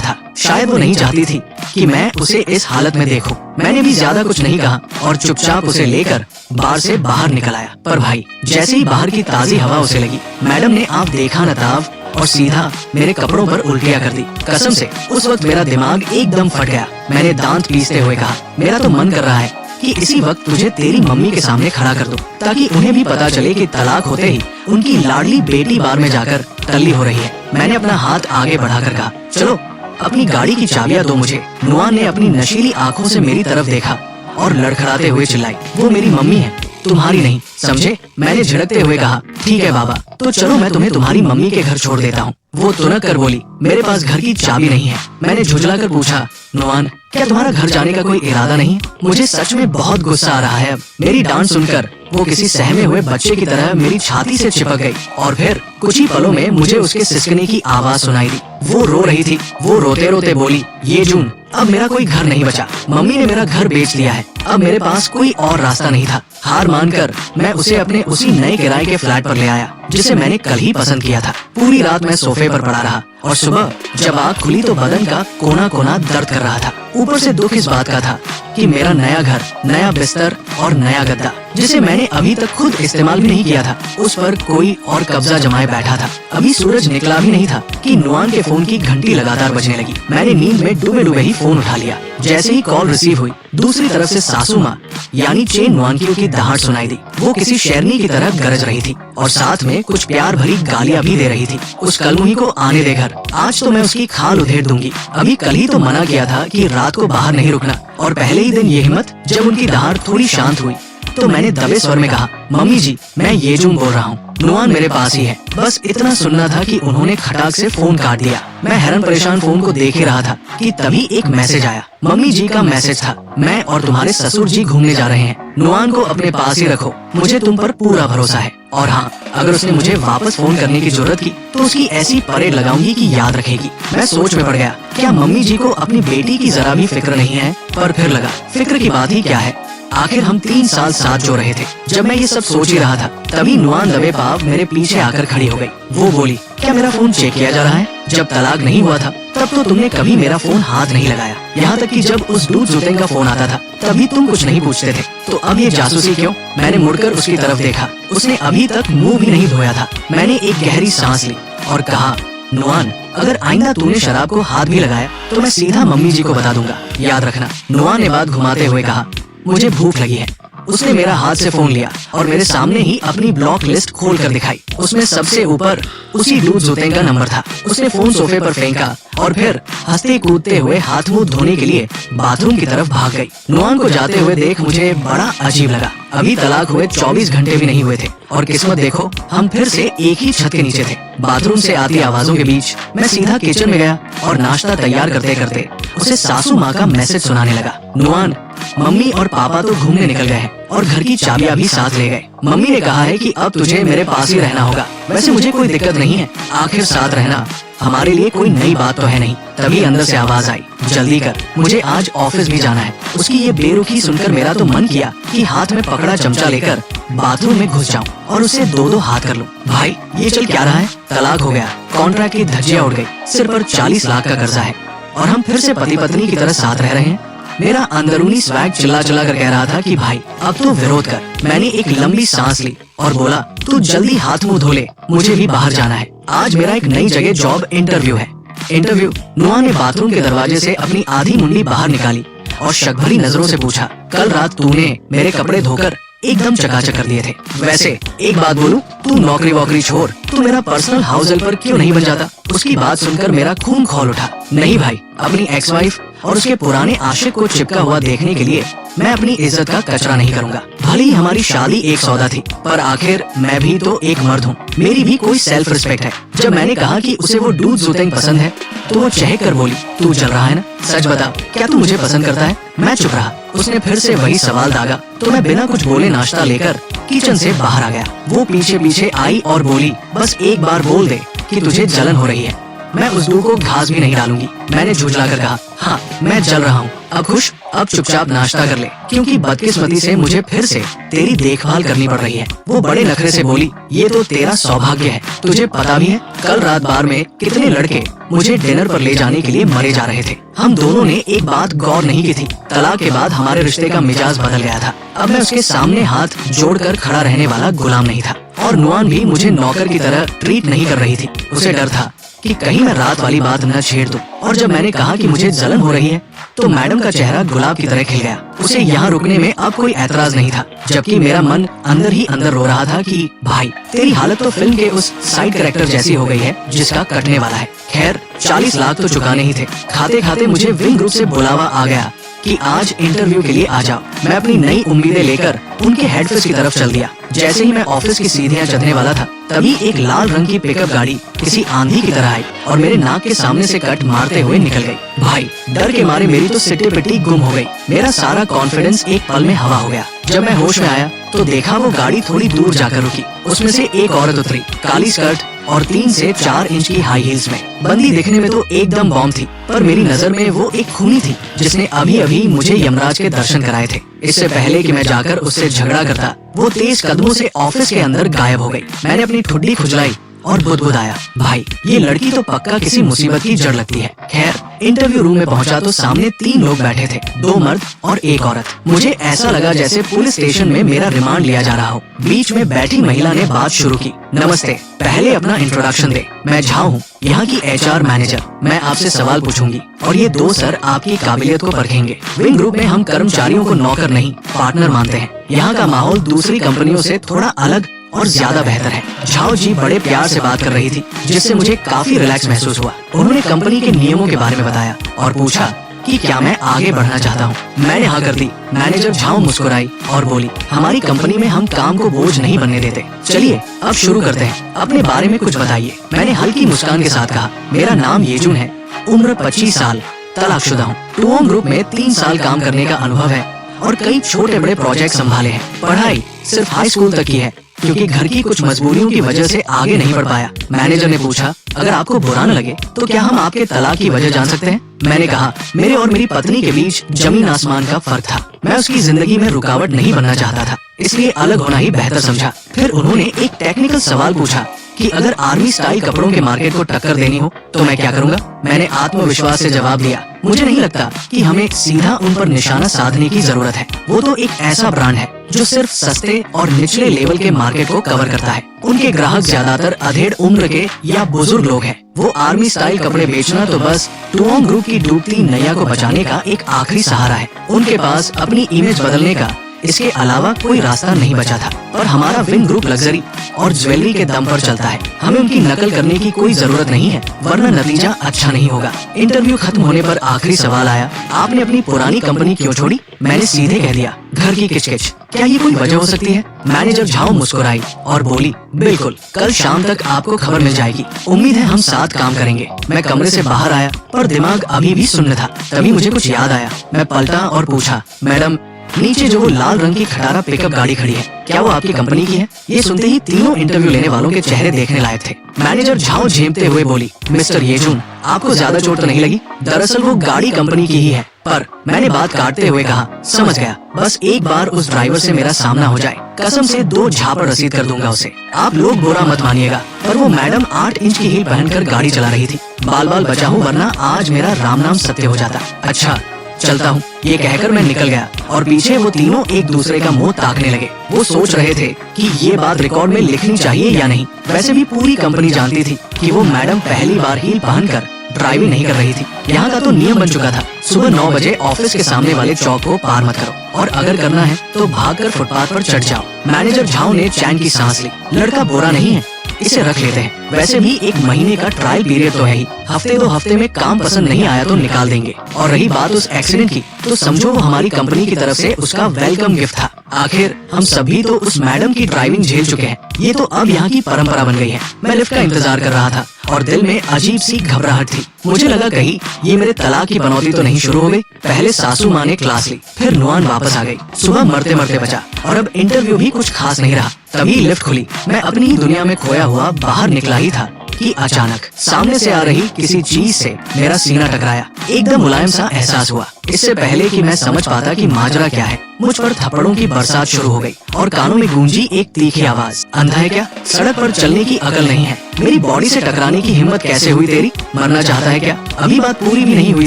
था। शायद वो नहीं चाहती थी कि मैं उसे इस हालत में देखूं। मैंने भी ज्यादा कुछ नहीं कहा और चुपचाप उसे लेकर बार से बाहर निकल आया। पर भाई, जैसे ही बाहर की ताजी हवा उसे लगी, मैडम ने आप देखा न ताव और सीधा मेरे कपड़ों पर उल्टियाँ कर दी। कसम से उस वक्त मेरा दिमाग एकदम फट गया। मैंने दांत पीसते हुए कहा, मेरा तो मन कर रहा है कि इसी वक्त तुझे तेरी मम्मी के सामने खड़ा कर दूं, ताकि उन्हें भी पता चले कि तलाक होते ही उनकी लाडली बेटी बार में जाकर टल्ली हो रही है। मैंने अपना हाथ आगे बढ़ाकर कहा, चलो अपनी गाड़ी की चाबियां दो मुझे। नुआन ने अपनी नशीली आंखों से मेरी तरफ देखा और लड़खड़ाते हुए चिल्लाई, वो मेरी मम्मी है, तुम्हारी नहीं, समझे? मैंने झिड़कते हुए कहा, ठीक है बाबा, तो चलो मैं तुम्हें तुम्हारी मम्मी के घर छोड़ देता हूँ। वो तुनक कर बोली, मेरे पास घर की चाबी नहीं है। मैंने झुंझलाकर पूछा, नुआन क्या तुम्हारा घर जाने का कोई इरादा नहीं है? मुझे सच में बहुत गुस्सा आ रहा है अब। मेरी डांट सुनकर वो किसी सहमे हुए बच्चे की तरह मेरी छाती से चिपक गई और फिर कुछ ही पलों में मुझे उसके सिसकने की आवाज सुनाई दी। वो रो रही थी। वो रोते रोते बोली, ये जून, अब मेरा कोई घर नहीं बचा। मम्मी ने मेरा घर बेच दिया है। अब मेरे पास कोई और रास्ता नहीं था। हार मानकर मैं उसे अपने उसी नए किराए के फ्लैट पर ले आया, जिसे मैंने कल ही पसंद किया था। पूरी रात मैं सोफे पर पड़ा रहा और सुबह जब आँख खुली तो बदन का कोना कोना दर्द कर रहा था। ऊपर से दुख इस बात का था कि मेरा नया घर, नया बिस्तर और नया गद्दा, जिसे मैंने अभी तक खुद इस्तेमाल भी नहीं किया था, उस पर कोई और कब्जा जमाए बैठा था। अभी सूरज निकला भी नहीं था कि नुआन के फोन की घंटी लगातार बजने लगी। मैंने नींद में डूबे डूबे ही फोन उठा लिया। जैसे ही कॉल रिसीव हुई, दूसरी तरफ से सासू माँ यानी चेन नुआनकियों की दहाड़ सुनाई दी। वो किसी शेरनी की तरह गरज रही थी और साथ में कुछ प्यार भरी गालियाँ भी दे रही थी। उस कलमुही को आने दे घर, आज तो मैं उसकी खाल उधेड़ दूंगी। अभी कल ही तो मना किया था कि रात को बाहर नहीं रुकना, और पहले ही दिन ये हिम्मत। जब उनकी दहाड़ थोड़ी शांत हुई तो मैंने दबे स्वर में कहा, मम्मी जी, मैं येजूम बोल रहा हूँ। नुआन मेरे पास ही है। बस इतना सुनना था कि उन्होंने खटाक से फोन काट दिया। मैं हैरान परेशान फोन को देख ही रहा था कि तभी एक मैसेज आया। मम्मी जी का मैसेज था, मैं और तुम्हारे ससुर जी घूमने जा रहे हैं। नुआन को अपने पास ही रखो, मुझे तुम पर पूरा भरोसा है। और हाँ, अगर उसने मुझे वापस फोन करने की जरूरत की तो उसकी ऐसी परेड लगाऊंगी कि याद रखेगी। मैं सोच में पड़ गया, क्या मम्मी जी को अपनी बेटी की जरा भी फिक्र नहीं है? पर फिर लगा, फिक्र की बात ही क्या है, आखिर हम 3 साल साथ जो रहे थे। जब मैं ये सब सोच ही रहा था, तभी नुआन दबे पाव मेरे पीछे आकर खड़ी हो गई। वो बोली, क्या मेरा फोन चेक किया जा रहा है? जब तलाक नहीं हुआ था तब तो तुमने कभी मेरा फोन हाथ नहीं लगाया। यहाँ तक कि जब उस दूध जुतें का फोन आता था तभी तुम कुछ नहीं पूछते थे। तो अब ये जासूसी क्यों? मैंने मुड़कर उसकी तरफ देखा। उसने अभी तक मुंह भी नहीं धोया था। मैंने एक गहरी सांस ली और कहा, नुआन, अगर आइंदा तूने शराब को हाथ भी लगाया तो मैं सीधा मम्मी जी को बता दूंगा, याद रखना। नुआन ने बात घुमाते हुए कहा, मुझे भूख लगी है। उसने मेरा हाथ से फोन लिया और मेरे सामने ही अपनी ब्लॉक लिस्ट खोल कर दिखाई। उसमें सबसे ऊपर उसी दूध जुतें का नंबर था। उसने फोन सोफे पर फेंका और फिर हंसते कूदते हुए हाथ मुंह धोने के लिए बाथरूम की तरफ भाग गई। नुआन को जाते हुए देख मुझे बड़ा अजीब लगा। अभी तलाक हुए 24 घंटे भी नहीं हुए थे और किस्मत देखो, हम फिर से एक ही छत के नीचे थे। बाथरूम से आती आवाजों के बीच मैं सीधा किचन में गया और नाश्ता तैयार करते करते उसे सासू माँ का मैसेज सुनाने लगा। नुआन, मम्मी और पापा तो घूमने निकल गए हैं और घर की चाबियां भी साथ ले गए। मम्मी ने कहा है कि अब तुझे मेरे पास ही रहना होगा। वैसे मुझे कोई दिक्कत नहीं है, आखिर साथ रहना हमारे लिए कोई नई बात तो है नहीं। तभी अंदर से आवाज आई, जल्दी कर, मुझे आज ऑफिस भी जाना है। उसकी ये बेरुखी सुनकर मेरा तो मन किया कि हाथ में पकड़ा चमचा लेकर बाथरूम में घुस जाऊं और उसे 2-2 हाथ कर लूं। भाई, ये चल क्या रहा है? तलाक हो गया, कॉन्ट्रैक्ट की धज्जियां उड़ गई, सिर पर 40 लाख का कर्जा है और हम फिर से पति पत्नी की तरह साथ रह रहे हैं। मेरा अंदरूनी स्वैग चिल्ला चिल्ला कर कह रहा था कि भाई अब तो विरोध कर। मैंने एक लंबी सांस ली और बोला, तू जल्दी हाथ मुंह धो ले, मुझे भी बाहर जाना है। आज मेरा एक नई जगह जॉब इंटरव्यू है। इंटरव्यू। नुआ ने बाथरूम के दरवाजे से अपनी आधी मुंडी बाहर निकाली और शक भरी नजरों से पूछा, कल रात तूने मेरे कपड़े धोकर एकदम चकाचक कर दिए थे। वैसे एक बात बोलूं, तू नौकरी वोकरी छोड़, तू मेरा पर्सनल हाउस हेल्पर क्यों नहीं बन जाता? उसकी बात सुनकर मेरा खून खौल उठा। नहीं भाई, अपनी एक्स वाइफ और उसके पुराने आशिक को चिपका हुआ देखने के लिए मैं अपनी इज्जत का कचरा नहीं करूंगा। भले ही हमारी शादी एक सौदा थी, पर आखिर मैं भी तो एक मर्द हूँ, मेरी भी कोई सेल्फ रिस्पेक्ट है। जब मैंने कहा कि उसे वो डूड ज़ुतेंग पसंद है, तो वो चहक कर बोली, तू जल रहा है ना? सच बता, क्या तू मुझे पसंद करता है? मैं चुप रहा। उसने फिर से वही सवाल दागा तो मैं बिना कुछ बोले नाश्ता लेकर किचन से बाहर आ गया। वो पीछे पीछे आई और बोली, बस एक बार बोल दे कि तुझे जलन हो रही है, मैं उस डू को घास भी नहीं डालूंगी। मैंने झुठलाकर कहा, हाँ मैं जल रहा हूँ। अब खुश? अब चुपचाप नाश्ता कर ले, क्योंकि बदकिस्मती से मुझे फिर से तेरी देखभाल करनी पड़ रही है। वो बड़े नखरे से बोली, ये तो तेरा सौभाग्य है। तुझे पता भी है कल रात बार में कितने लड़के मुझे डिनर पर ले जाने के लिए मरे जा रहे थे। हम दोनों ने एक बात गौर नहीं की थी, तलाक के बाद हमारे रिश्ते का मिजाज बदल गया था। अब मैं उसके सामने हाथ जोड़कर खड़ा रहने वाला गुलाम नहीं था, और नुआन भी मुझे नौकर की तरह ट्रीट नहीं कर रही थी। उसे डर था कि कहीं मैं रात वाली बात न छेड़ दूं। और जब मैंने कहा कि मुझे जलन हो रही है, तो मैडम का चेहरा गुलाब की तरह खिल गया। उसे यहाँ रुकने में अब कोई ऐतराज नहीं था, जबकि मेरा मन अंदर ही अंदर रो रहा था कि भाई तेरी हालत तो फिल्म के उस साइड कैरेक्टर जैसी हो गई है जिसका कटने वाला है। खैर 40 लाख तो चुकाने ही थे। खाते खाते मुझे विंग ग्रुप से बुलावा आ गया कि आज इंटरव्यू के लिए आ जाओ। मैं अपनी नई उम्मीदें लेकर उनके हेड ऑफिस की तरफ चल दिया। जैसे ही मैं ऑफिस की सीढ़ियां चढ़ने वाला था, तभी एक लाल रंग की पिकअप गाड़ी किसी आंधी की तरह आई और मेरे नाक के सामने से कट मारते हुए निकल गई। भाई डर के मारे मेरी तो सिट्टी पिट्टी गुम हो गई। मेरा सारा कॉन्फिडेंस एक पल में हवा हो गया। जब मैं होश में आया तो देखा वो गाड़ी थोड़ी दूर जाकर रुकी। उसमें से एक औरत उतरी, काली स्कर्ट और 3 से 4 इंच की हाई हील्स में। बंदी दिखने में तो एकदम बॉम्ब थी, पर मेरी नजर में वो एक खूनी थी जिसने अभी अभी मुझे यमराज के दर्शन कराए थे। इससे पहले कि मैं जाकर उससे झगड़ा करता, वो तेज कदमों से ऑफिस के अंदर गायब हो गई। मैंने अपनी ठुड्डी खुजलाई और बुदबुदाया, भाई ये लड़की तो पक्का किसी मुसीबत की जड़ लगती है। खैर इंटरव्यू रूम में पहुंचा तो सामने 3 लोग बैठे थे, 2 मर्द और 1 औरत। मुझे ऐसा लगा जैसे पुलिस स्टेशन में मेरा रिमांड लिया जा रहा हो। बीच में बैठी महिला ने बात शुरू की, नमस्ते, पहले अपना इंट्रोडक्शन दे। मैं झा हूँ, यहाँ की HR मैनेजर। मैं आपसे सवाल पूछूंगी और ये 2 सर आपकी काबिलियत को परखेंगे। विंग ग्रुप में हम कर्मचारियों को नौकर नहीं पार्टनर मानते हैं। यहाँ का माहौल दूसरी कंपनियों से थोड़ा अलग और ज्यादा बेहतर है। झाओ जी बड़े प्यार से बात कर रही थी, जिससे मुझे काफी रिलैक्स महसूस हुआ। उन्होंने कंपनी के नियमों के बारे में बताया और पूछा कि क्या मैं आगे बढ़ना चाहता हूँ। मैंने हाँ कर दी। मैनेजर झाओ मुस्कुराई और बोली, हमारी कंपनी में हम काम को बोझ नहीं बनने देते। चलिए अब शुरू करते हैं, अपने बारे में कुछ बताइए। मैंने हल्की मुस्कान के साथ कहा, मेरा नाम येजुन है, उम्र 25 साल, तलाकशुदा हूँ। टुओंग ग्रुप में 3 साल काम करने का अनुभव है और कई छोटे बड़े प्रोजेक्ट संभाले हैं। पढ़ाई सिर्फ हाई स्कूल तक की है, क्योंकि घर की कुछ मजबूरियों की वजह से आगे नहीं बढ़ पाया। मैनेजर ने पूछा, अगर आपको बुरा न लगे तो क्या हम आपके तलाक की वजह जान सकते हैं? मैंने कहा, मेरे और मेरी पत्नी के बीच जमीन आसमान का फर्क था। मैं उसकी जिंदगी में रुकावट नहीं बनना चाहता था, इसलिए अलग होना ही बेहतर समझा। फिर उन्होंने एक टेक्निकल सवाल पूछा कि अगर आर्मी स्टाइल कपड़ों के मार्केट को टक्कर देनी हो तो मैं क्या करूंगा? मैंने आत्मविश्वास से जवाब दिया, मुझे नहीं लगता कि हमें सीधा उन पर निशाना साधने की जरूरत है। वो तो एक ऐसा ब्रांड है जो सिर्फ सस्ते और निचले लेवल के मार्केट को कवर करता है। उनके ग्राहक ज्यादातर अधेड़ उम्र के या बुजुर्ग लोग हैं। वो आर्मी स्टाइल कपड़े बेचना तो बस टुओंग ग्रुप की डूबती नैया को बचाने का एक आखिरी सहारा है। उनके पास अपनी इमेज बदलने का इसके अलावा कोई रास्ता नहीं बचा था। पर हमारा विंग ग्रुप लग्जरी और ज्वेलरी के दम पर चलता है। हमें उनकी नकल करने की कोई जरूरत नहीं है, वरना नतीजा अच्छा नहीं होगा। इंटरव्यू खत्म होने पर आखिरी सवाल आया, आपने अपनी पुरानी कंपनी क्यों छोड़ी? मैंने सीधे कह दिया, घर की किचकिच। क्या ये कोई वजह हो सकती है? मैनेजर झाओ मुस्कुराई और बोली, बिल्कुल, कल शाम तक आपको खबर मिल जाएगी। उम्मीद है हम साथ काम करेंगे। मैं कमरे से बाहर आया, पर दिमाग अभी भी सुन्न था। तभी मुझे कुछ याद आया। मैं पलटा और पूछा, मैडम, नीचे जो वो लाल रंग की खटारा पिकअप गाड़ी खड़ी है, क्या वो आपकी कंपनी की है? ये सुनते ही तीनों इंटरव्यू लेने वालों के चेहरे देखने लायक थे। मैनेजर झाओ झेमते हुए बोली, मिस्टर येजुन, आपको ज्यादा चोट तो नहीं लगी? दरअसल वो गाड़ी कंपनी की ही है। पर मैंने बात काटते हुए कहा, समझ गया, बस एक बार उस ड्राइवर से मेरा सामना हो जाए, कसम से 2 झापड़ रसीद कर दूंगा उसे। आप लोग बुरा मत मानिएगा, पर वो मैडम 8 इंच की हील पहनकर गाड़ी चला रही थी। बाल बाल बचा हूँ, वरना आज मेरा राम नाम सत्य हो जाता। अच्छा चलता हूँ, ये कहकर मैं निकल गया और पीछे वो तीनों एक दूसरे का मुंह ताकने लगे। वो सोच रहे थे कि ये बात रिकॉर्ड में लिखनी चाहिए या नहीं। वैसे भी पूरी कंपनी जानती थी कि वो मैडम पहली बार हील पहनकर ड्राइविंग नहीं कर रही थी। यहाँ का तो नियम बन चुका था, सुबह 9 बजे ऑफिस के सामने वाले चौक को पार मत करो, और अगर करना है तो भागकर फुटपाथ पर चढ़ जाओ। मैनेजर झाओ ने चैन की सांस ली। लड़का बुरा नहीं है, इसे रख लेते हैं। वैसे भी 1 महीने का ट्रायल पीरियड तो है ही, हफ्ते 2 हफ्ते में काम पसंद नहीं आया तो निकाल देंगे। और रही बात उस एक्सीडेंट की, तो समझो वो हमारी कंपनी की तरफ से उसका वेलकम गिफ्ट था। आखिर हम सभी तो उस मैडम की ड्राइविंग झेल चुके हैं, ये तो अब यहाँ की परंपरा बन गई है। मैं लिफ्ट का इंतजार कर रहा था और दिल में अजीब सी घबराहट थी। मुझे लगा कहीं ये मेरे तलाक की बनौती तो नहीं शुरू हो गई। पहले सासू माँ ने क्लास ली, फिर नुआन वापस आ गई। सुबह मरते मरते बचा और अब इंटरव्यू भी कुछ खास नहीं रहा। तभी लिफ्ट खुली, मैं अपनी ही दुनिया में खोया हुआ बाहर निकला ही था कि अचानक सामने से आ रही किसी चीज से मेरा सीना टकराया। एकदम मुलायम सा एहसास हुआ। इससे पहले कि मैं समझ पाता कि माजरा क्या है, मुझ पर थप्पड़ों की बरसात शुरू हो गई और कानों में गूंजी एक तीखी आवाज, अंधा है क्या? सड़क पर चलने की अकल नहीं है? मेरी बॉडी से टकराने की हिम्मत कैसे हुई तेरी? मरना चाहता है क्या? अभी बात पूरी भी नहीं हुई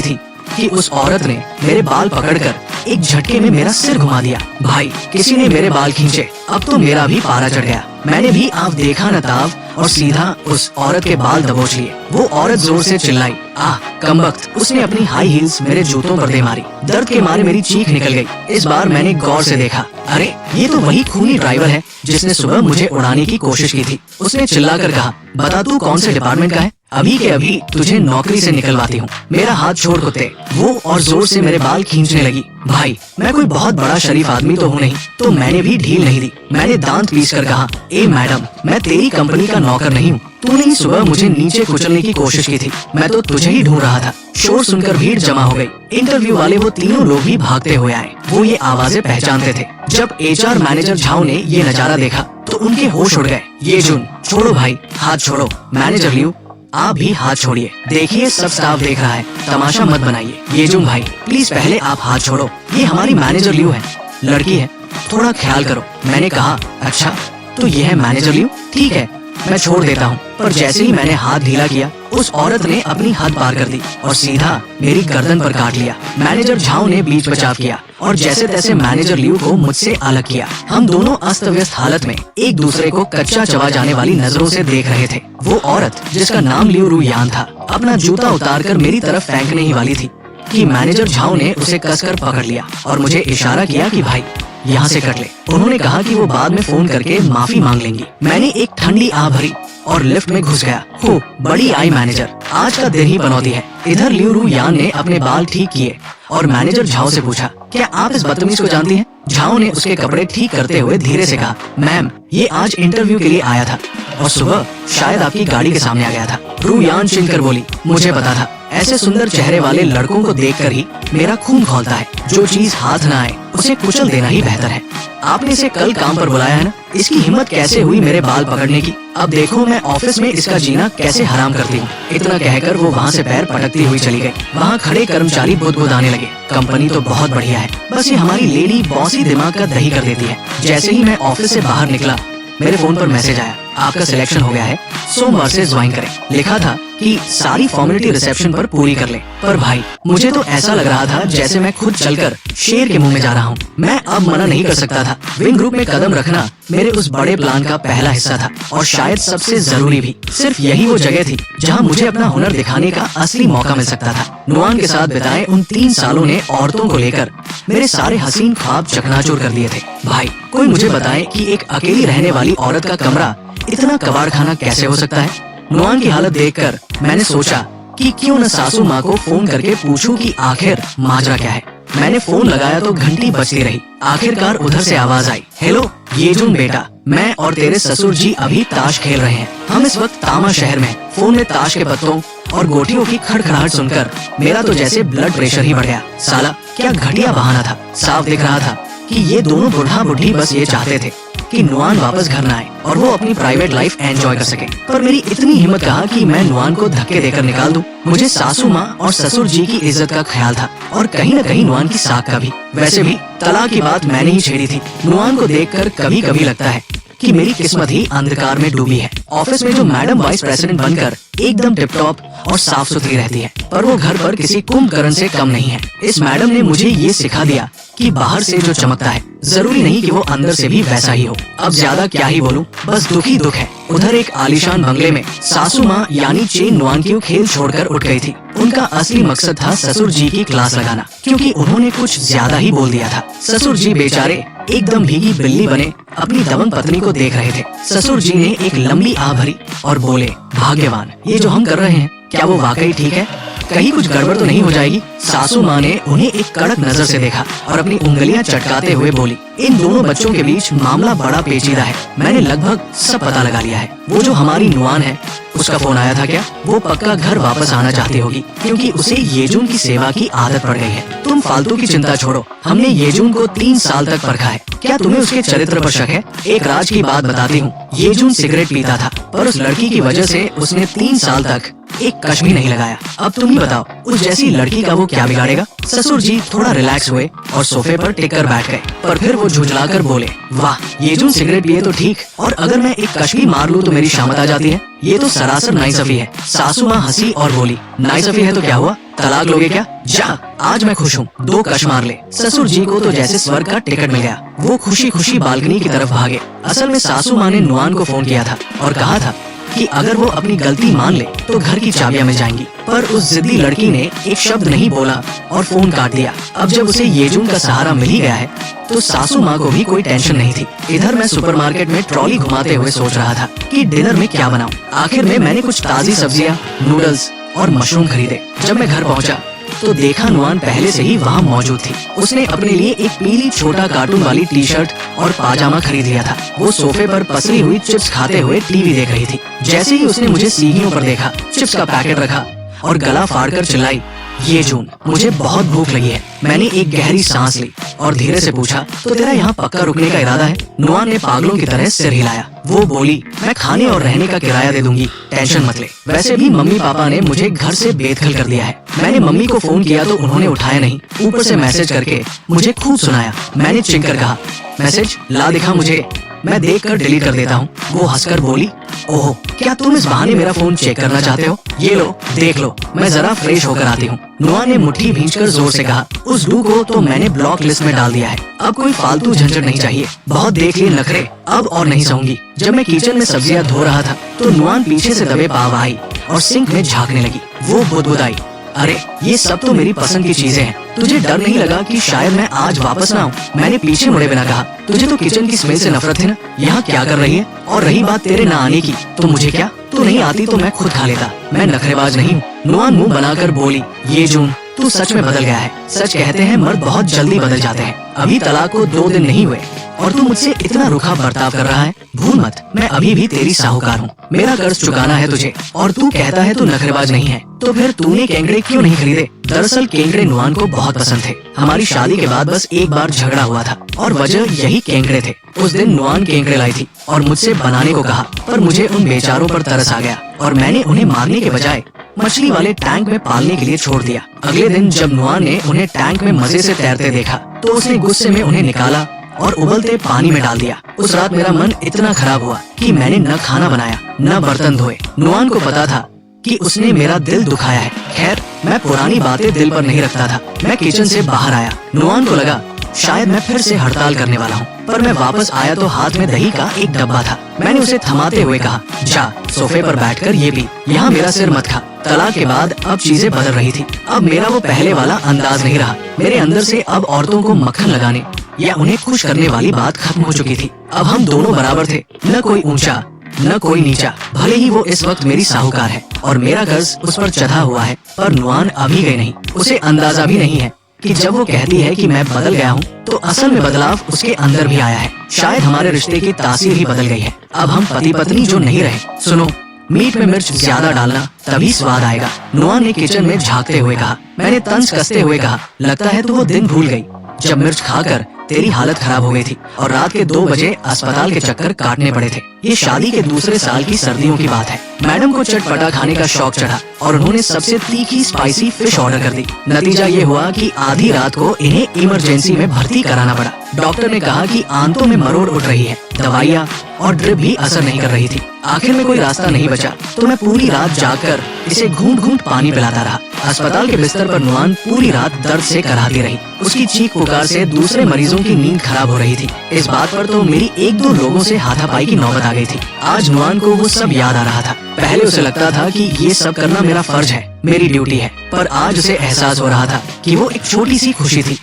थी कि उस औरत ने मेरे बाल पकड़कर एक झटके में मेरा सिर घुमा दिया। भाई, किसी ने मेरे बाल खींचे, अब तो मेरा भी पारा चढ़ गया। मैंने भी आप देखा न ताव और सीधा उस औरत के बाल दबोच लिए। वो औरत जोर से चिल्लाई, आह कमबख्त! उसने अपनी हाई हील्स मेरे जूतों पर दे मारी। दर्द के मारे मेरी चीख निकल गई। इस बार मैंने गौर से देखा, अरे ये तो वही खूनी ड्राइवर है जिसने सुबह मुझे उड़ाने की कोशिश की थी। उसने चिल्लाकर कहा, बता तू कौन से डिपार्टमेंट का है? अभी के अभी तुझे नौकरी से निकलवाती हूँ। मेरा हाथ छोड़ कुत्ते। वो और जोर से मेरे बाल खींचने लगी। भाई, मैं कोई बहुत बड़ा शरीफ आदमी तो हूँ नहीं, तो मैंने भी ढील नहीं दी। मैंने दांत पीस कर कहा, ए मैडम, मैं तेरी कंपनी का नौकर नहीं हूँ। तूने ही सुबह मुझे नीचे कुचलने की कोशिश की थी, मैं तो तुझे ही ढूंढ रहा था। शोर सुनकर भीड़ जमा हो गई। इंटरव्यू वाले वो तीनों लोग भी भागते हुए आए। वो ये आवाजें पहचानते थे। जब HR मैनेजर झाओ ने ये नजारा देखा तो उनके होश उड़ गए। ये जुन, छोड़ो भाई, हाथ छोड़ो। मैनेजर लियो, आप भी हाथ छोड़िए। देखिए सब स्टाफ देख रहा है, तमाशा मत बनाइए। ये जुन भाई, प्लीज पहले आप हाथ छोड़ो। ये हमारी मैनेजर लियो है, लड़की है, थोड़ा ख्याल करो। मैंने कहा, अच्छा तो ये है मैनेजर लियो, ठीक है मैं छोड़ देता हूँ। पर जैसे ही मैंने हाथ ढीला किया, उस औरत ने अपनी हद पार कर दी और सीधा मेरी गर्दन पर काट लिया। मैनेजर झाओ ने बीच बचाव किया और जैसे तैसे मैनेजर लियू को मुझसे अलग किया। हम दोनों अस्त व्यस्त हालत में एक दूसरे को कच्चा चबा जाने वाली नजरों से देख रहे थे। वो औरत जिसका नाम लियू रू यान था, अपना जूता उतारकर मेरी तरफ फेंकने ही वाली थी कि मैनेजर झाओ ने उसे कसकर पकड़ लिया और मुझे इशारा किया कि भाई यहाँ से कट ले। उन्होंने कहा कि वो बाद में फोन करके माफी मांग लेंगी। मैंने एक ठंडी आह भरी और लिफ्ट में घुस गया। हो बड़ी आई मैनेजर, आज का दिन ही बनौती है। इधर लियू रू यान ने अपने बाल ठीक किए और मैनेजर झाओ से पूछा, क्या आप इस बदतमीज को जानती हैं? झाओ ने उसके कपड़े ठीक करते हुए धीरे से कहा, मैम ये आज इंटरव्यू के लिए आया था और सुबह शायद आपकी गाड़ी के सामने आ गया था। रू यान चिनकर बोली, मुझे पता था, ऐसे सुंदर चेहरे वाले लड़कों को देखकर ही मेरा खून खौलता है। जो चीज हाथ न आए उसे कुचल देना ही बेहतर है। आपने इसे कल काम पर बुलाया है ना? इसकी हिम्मत कैसे हुई मेरे बाल पकड़ने की? अब देखो मैं ऑफिस में इसका जीना कैसे हराम करती हूँ। इतना कहकर वो वहाँ से पैर पटकती हुई चली गई। वहाँ खड़े कर्मचारी बुदबुदाने लगे, कंपनी तो बहुत बढ़िया है, बस ये हमारी लेडी बॉस ही दिमाग का दही कर देती है। जैसे ही मैं ऑफिस से बाहर निकला, मेरे फोन पर मैसेज आया, आपका सिलेक्शन हो गया है, सोमवार से ज्वाइन करें। लिखा था कि सारी फॉर्मेलिटी रिसेप्शन पर पूरी कर ले। पर भाई मुझे तो ऐसा लग रहा था जैसे मैं खुद चलकर शेर के मुंह में जा रहा हूँ। मैं अब मना नहीं कर सकता था। विंग ग्रुप में कदम रखना मेरे उस बड़े प्लान का पहला हिस्सा था और शायद सबसे जरूरी भी। सिर्फ यही वो जगह थी जहाँ मुझे अपना हुनर दिखाने का असली मौका मिल सकता था। नुआन के साथ बिताए उन 3 सालों ने औरतों को लेकर मेरे सारे हसीन ख्वाब चकनाचूर कर दिए थे। भाई कोई मुझे बताए कि एक अकेली रहने वाली औरत का कमरा इतना कबाड़ खाना कैसे हो सकता है? नुआन की हालत देखकर मैंने सोचा कि क्यों न सासू माँ को फोन करके पूछूं कि आखिर माजरा क्या है। मैंने फोन लगाया तो घंटी बजती रही। आखिरकार उधर से आवाज आई, हेलो ये जुन बेटा, मैं और तेरे ससुर जी अभी ताश खेल रहे हैं। हम इस वक्त तामा शहर में। फोन में ताश के पत्तों और गोटियों की खड़खड़ाहट सुनकर मेरा तो जैसे ब्लड प्रेशर ही बढ़ गया। साला क्या घटिया बहाना था। साफ दिख रहा था कि ये दोनों बुढ़ा बुढ़ी बस ये चाहते थे कि नुआन वापस घर न आए और वो अपनी प्राइवेट लाइफ एंजॉय कर सके। पर मेरी इतनी हिम्मत कहा कि मैं नुआन को धक्के देकर निकाल दूं। मुझे सासू माँ और ससुर जी की इज्जत का ख्याल था और कहीं न कहीं नुआन की साख का भी। वैसे भी तलाक की बात मैंने ही छेड़ी थी। नुआन को देखकर कभी कभी लगता है कि मेरी किस्मत ही अंधकार में डूबी है। ऑफिस में जो मैडम वाइस प्रेसिडेंट बनकर एकदम टिप टॉप और साफ सुथरी रहती है, पर वो घर पर किसी कुंभकर्ण से कम नहीं है। इस मैडम ने मुझे ये सिखा दिया कि बाहर से जो चमकता है जरूरी नहीं कि वो अंदर से भी वैसा ही हो। अब ज्यादा क्या ही बोलूं, बस दुख ही दुख है। उधर एक आलीशान बंगले में सासू माँ यानी चेन नुआनक्यू खेल छोड़कर उठ गई थी। उनका असली मकसद था ससुर जी की क्लास लगाना, क्योंकि उन्होंने कुछ ज्यादा ही बोल दिया था। ससुर जी बेचारे एकदम भीगी बिल्ली बने अपनी दबंग पत्नी को देख रहे थे। ससुर जी ने एक लंबी आह भरी और बोले, भाग्यवान, ये जो हम कर रहे हैं क्या वो वाकई ठीक है? कहीं कुछ गड़बड़ तो नहीं हो जाएगी? सासू माँ ने उन्हें एक कड़क नजर से देखा और अपनी उंगलियां चटकाते हुए बोली, इन दोनों बच्चों के बीच मामला बड़ा पेचीदा है। मैंने लगभग सब पता लगा लिया है। वो जो हमारी नुआन है, उसका फोन आया था क्या? वो पक्का घर वापस आना चाहती होगी, क्योंकि उसे येजून की सेवा की आदत पड़ गई है। तुम फालतू की चिंता छोड़ो, हमने येजून को 3 साल तक परखा है। क्या तुम्हें उसके चरित्र पर शक है? एक राज की बात बताती हूँ, येजून सिगरेट पीता था, पर उस लड़की की वजह से उसने 3 साल तक एक कश भी नहीं लगाया। अब तुम ही बताओ, उस जैसी लड़की का वो क्या बिगाड़ेगा? ससुर जी थोड़ा रिलैक्स हुए और सोफे पर टिक कर बैठ गए, पर फिर वो झुंझलाकर बोले, वाह, येजून सिगरेट पिए तो ठीक, और अगर मैं एक कश भी मार लूं तो मेरी शामत आ जाती है। ये तो सरासर नाइंसाफी है। सासू माँ हंसी और बोली, नाइंसाफी है तो क्या हुआ? तलाक लोगे क्या? जा, आज मैं खुश हूँ, 2 कश मार ले। ससुर जी को तो जैसे स्वर्ग का टिकट मिल गया। वो खुशी खुशी बालकनी की तरफ भागे। असल में सासू माँ ने नुआन को फोन किया था और कहा था कि अगर वो अपनी गलती मान ले तो घर की चाबियां मिल जाएंगी, पर उस जिद्दी लड़की ने एक शब्द नहीं बोला और फोन काट दिया। अब जब उसे येजून का सहारा मिल ही गया है तो सासू माँ को भी कोई टेंशन नहीं थी। इधर मैं सुपरमार्केट में ट्रॉली घुमाते हुए सोच रहा था कि डिनर में क्या बनाऊं। आखिर में मैंने कुछ ताजी सब्जियां, नूडल्स और मशरूम खरीदे। जब मैं घर पहुंचा तो देखा नुआन पहले से ही वहाँ मौजूद थी। उसने अपने लिए एक पीली छोटा कार्टून वाली टी-शर्ट और पाजामा खरीद लिया था। वो सोफे पर पसरी हुई चिप्स खाते हुए टीवी देख रही थी। जैसे ही उसने मुझे सीढ़ियों पर देखा, चिप्स का पैकेट रखा और गला फाड़कर चिल्लाई, येजून, मुझे बहुत भूख लगी है। मैंने एक गहरी सांस ली और धीरे से पूछा, तो तेरा यहाँ पक्का रुकने का इरादा है? नुआन ने पागलों की तरह सिर हिलाया। वो बोली, मैं खाने और रहने का किराया दे दूंगी, टेंशन मत ले। वैसे भी मम्मी पापा ने मुझे घर से बेदखल कर दिया है। मैंने मम्मी को फोन किया तो उन्होंने उठाया नहीं, ऊपर से मैसेज करके मुझे खूब सुनाया। मैंने चिढ़ कर कहा, मैसेज ला दिखा मुझे, मैं देखकर डिलीट कर देता हूँ। वो हंसकर बोली, ओहो, क्या तुम इस बहाने मेरा फोन चेक करना चाहते हो? ये लो, देख लो, मैं जरा फ्रेश होकर आती हूँ। नुआ ने मुट्ठी भींचकर जोर से कहा, उस डू को तो मैंने ब्लॉक लिस्ट में डाल दिया है। अब कोई फालतू झंझट नहीं चाहिए। बहुत देख लिए नखरे, अब और नहीं सहूंगी। जब मैं किचन में सब्जियां धो रहा था तो नुआन पीछे से दबे पाव आई और सिंक में झांकने लगी। वो बुदबुदाई, अरे ये सब तो मेरी पसंद की चीजें हैं। तुझे डर नहीं लगा कि शायद मैं आज वापस ना आऊं? मैंने पीछे मुड़े बिना कहा, तुझे तो किचन की स्मेल से नफरत है ना? यहाँ क्या कर रही है? और रही बात तेरे ना आने की, तो मुझे क्या? तू नहीं आती तो मैं खुद खा लेता। मैं नखरेबाज नहीं हूँ। नुआन मुंह बनाकर बोली, ये जून, तू सच में बदल गया है। सच कहते हैं मर्द बहुत जल्दी बदल जाते हैं। अभी तलाक को 2 दिन नहीं हुए और तू मुझसे इतना रूखा बर्ताव कर रहा है। भूल मत, मैं अभी भी तेरी साहूकार हूँ। मेरा कर्ज चुकाना है तुझे, और तू कहता है तू नखरेबाज नहीं है। तो फिर तूने केंगड़े क्यों नहीं खरीदे? दरअसल केंगड़े नुआन को बहुत पसंद थे। हमारी शादी के बाद बस एक बार झगड़ा हुआ था और वजह यही केंगड़े थे। उस दिन नुआन केंगड़े लाई थी और मुझसे बनाने को कहा, पर मुझे उन बेचारों पर तरस आ गया और मैंने उन्हें मारने के बजाय मछली वाले टैंक में पालने के लिए छोड़ दिया। अगले दिन जब नुआन ने उन्हें टैंक में मजे से तैरते देखा तो उसने गुस्से में उन्हें निकाला और उबलते पानी में डाल दिया। उस रात मेरा मन इतना खराब हुआ कि मैंने न खाना बनाया न बर्तन धोए। नुआन को पता था कि उसने मेरा दिल दुखाया है। खैर, मैं पुरानी बातें दिल पर नहीं रखता था। मैं किचन से बाहर आया। नुआन को लगा शायद मैं फिर से हड़ताल करने वाला हूँ, पर मैं वापस आया तो हाथ में दही का एक डब्बा था। मैंने उसे थमाते हुए कहा, जा सोफे पर बैठकर ये पी, यहाँ मेरा सिर मत खा। तलाक के बाद अब चीजें बदल रही थी। अब मेरा वो पहले वाला अंदाज नहीं रहा। मेरे अंदर से अब औरतों को मक्खन लगाने या उन्हें खुश करने वाली बात खत्म हो चुकी थी। अब हम दोनों बराबर थे, न कोई ऊंचा न कोई नीचा। भले ही वो इस वक्त मेरी साहूकार है और मेरा कर्ज उस पर चढ़ा हुआ है, पर नुआन अभी गई नहीं। उसे अंदाजा भी नहीं है कि जब वो कहती है कि मैं बदल गया हूँ तो असल में बदलाव उसके अंदर भी आया है। शायद हमारे रिश्ते की तासीर ही बदल गई है। अब हम पति पत्नी जो नहीं रहे। सुनो, मीट में मिर्च ज्यादा डालना, तभी स्वाद आएगा। नुआन ने किचन में झांकते हुए कहा। मैंने तंज कसते हुए कहा, लगता है तो वो दिन भूल गई जब मिर्च खाकर तेरी हालत खराब हो गई थी और रात के 2 बजे अस्पताल के चक्कर काटने पड़े थे। ये शादी के दूसरे साल की सर्दियों की बात है। मैडम को चटपटा खाने का शौक चढ़ा और उन्होंने सबसे तीखी स्पाइसी फिश ऑर्डर कर दी। नतीजा ये हुआ कि आधी रात को इन्हें इमरजेंसी में भर्ती कराना पड़ा। डॉक्टर ने कहा कि आंतों में मरोड़ उठ रही है, दवाइयाँ और ड्रिप भी असर नहीं कर रही थी। आखिर में कोई रास्ता नहीं बचा तो मैं पूरी रात जागकर इसे घूंट घूंट पानी पिलाता रहा। अस्पताल के बिस्तर पर नुआन पूरी रात दर्द से कराहती रही। उसकी चीख पुकार से दूसरे मरीजों की नींद खराब हो रही थी। इस बात पर तो मेरी 1-2 लोगों से हाथापाई की नौबत आ गई थी। आज नुआन को वो सब याद आ रहा था। पहले उसे लगता था कि ये सब करना मेरा फर्ज है, मेरी ड्यूटी है, पर आज उसे एहसास हो रहा था कि वो एक छोटी सी खुशी थी।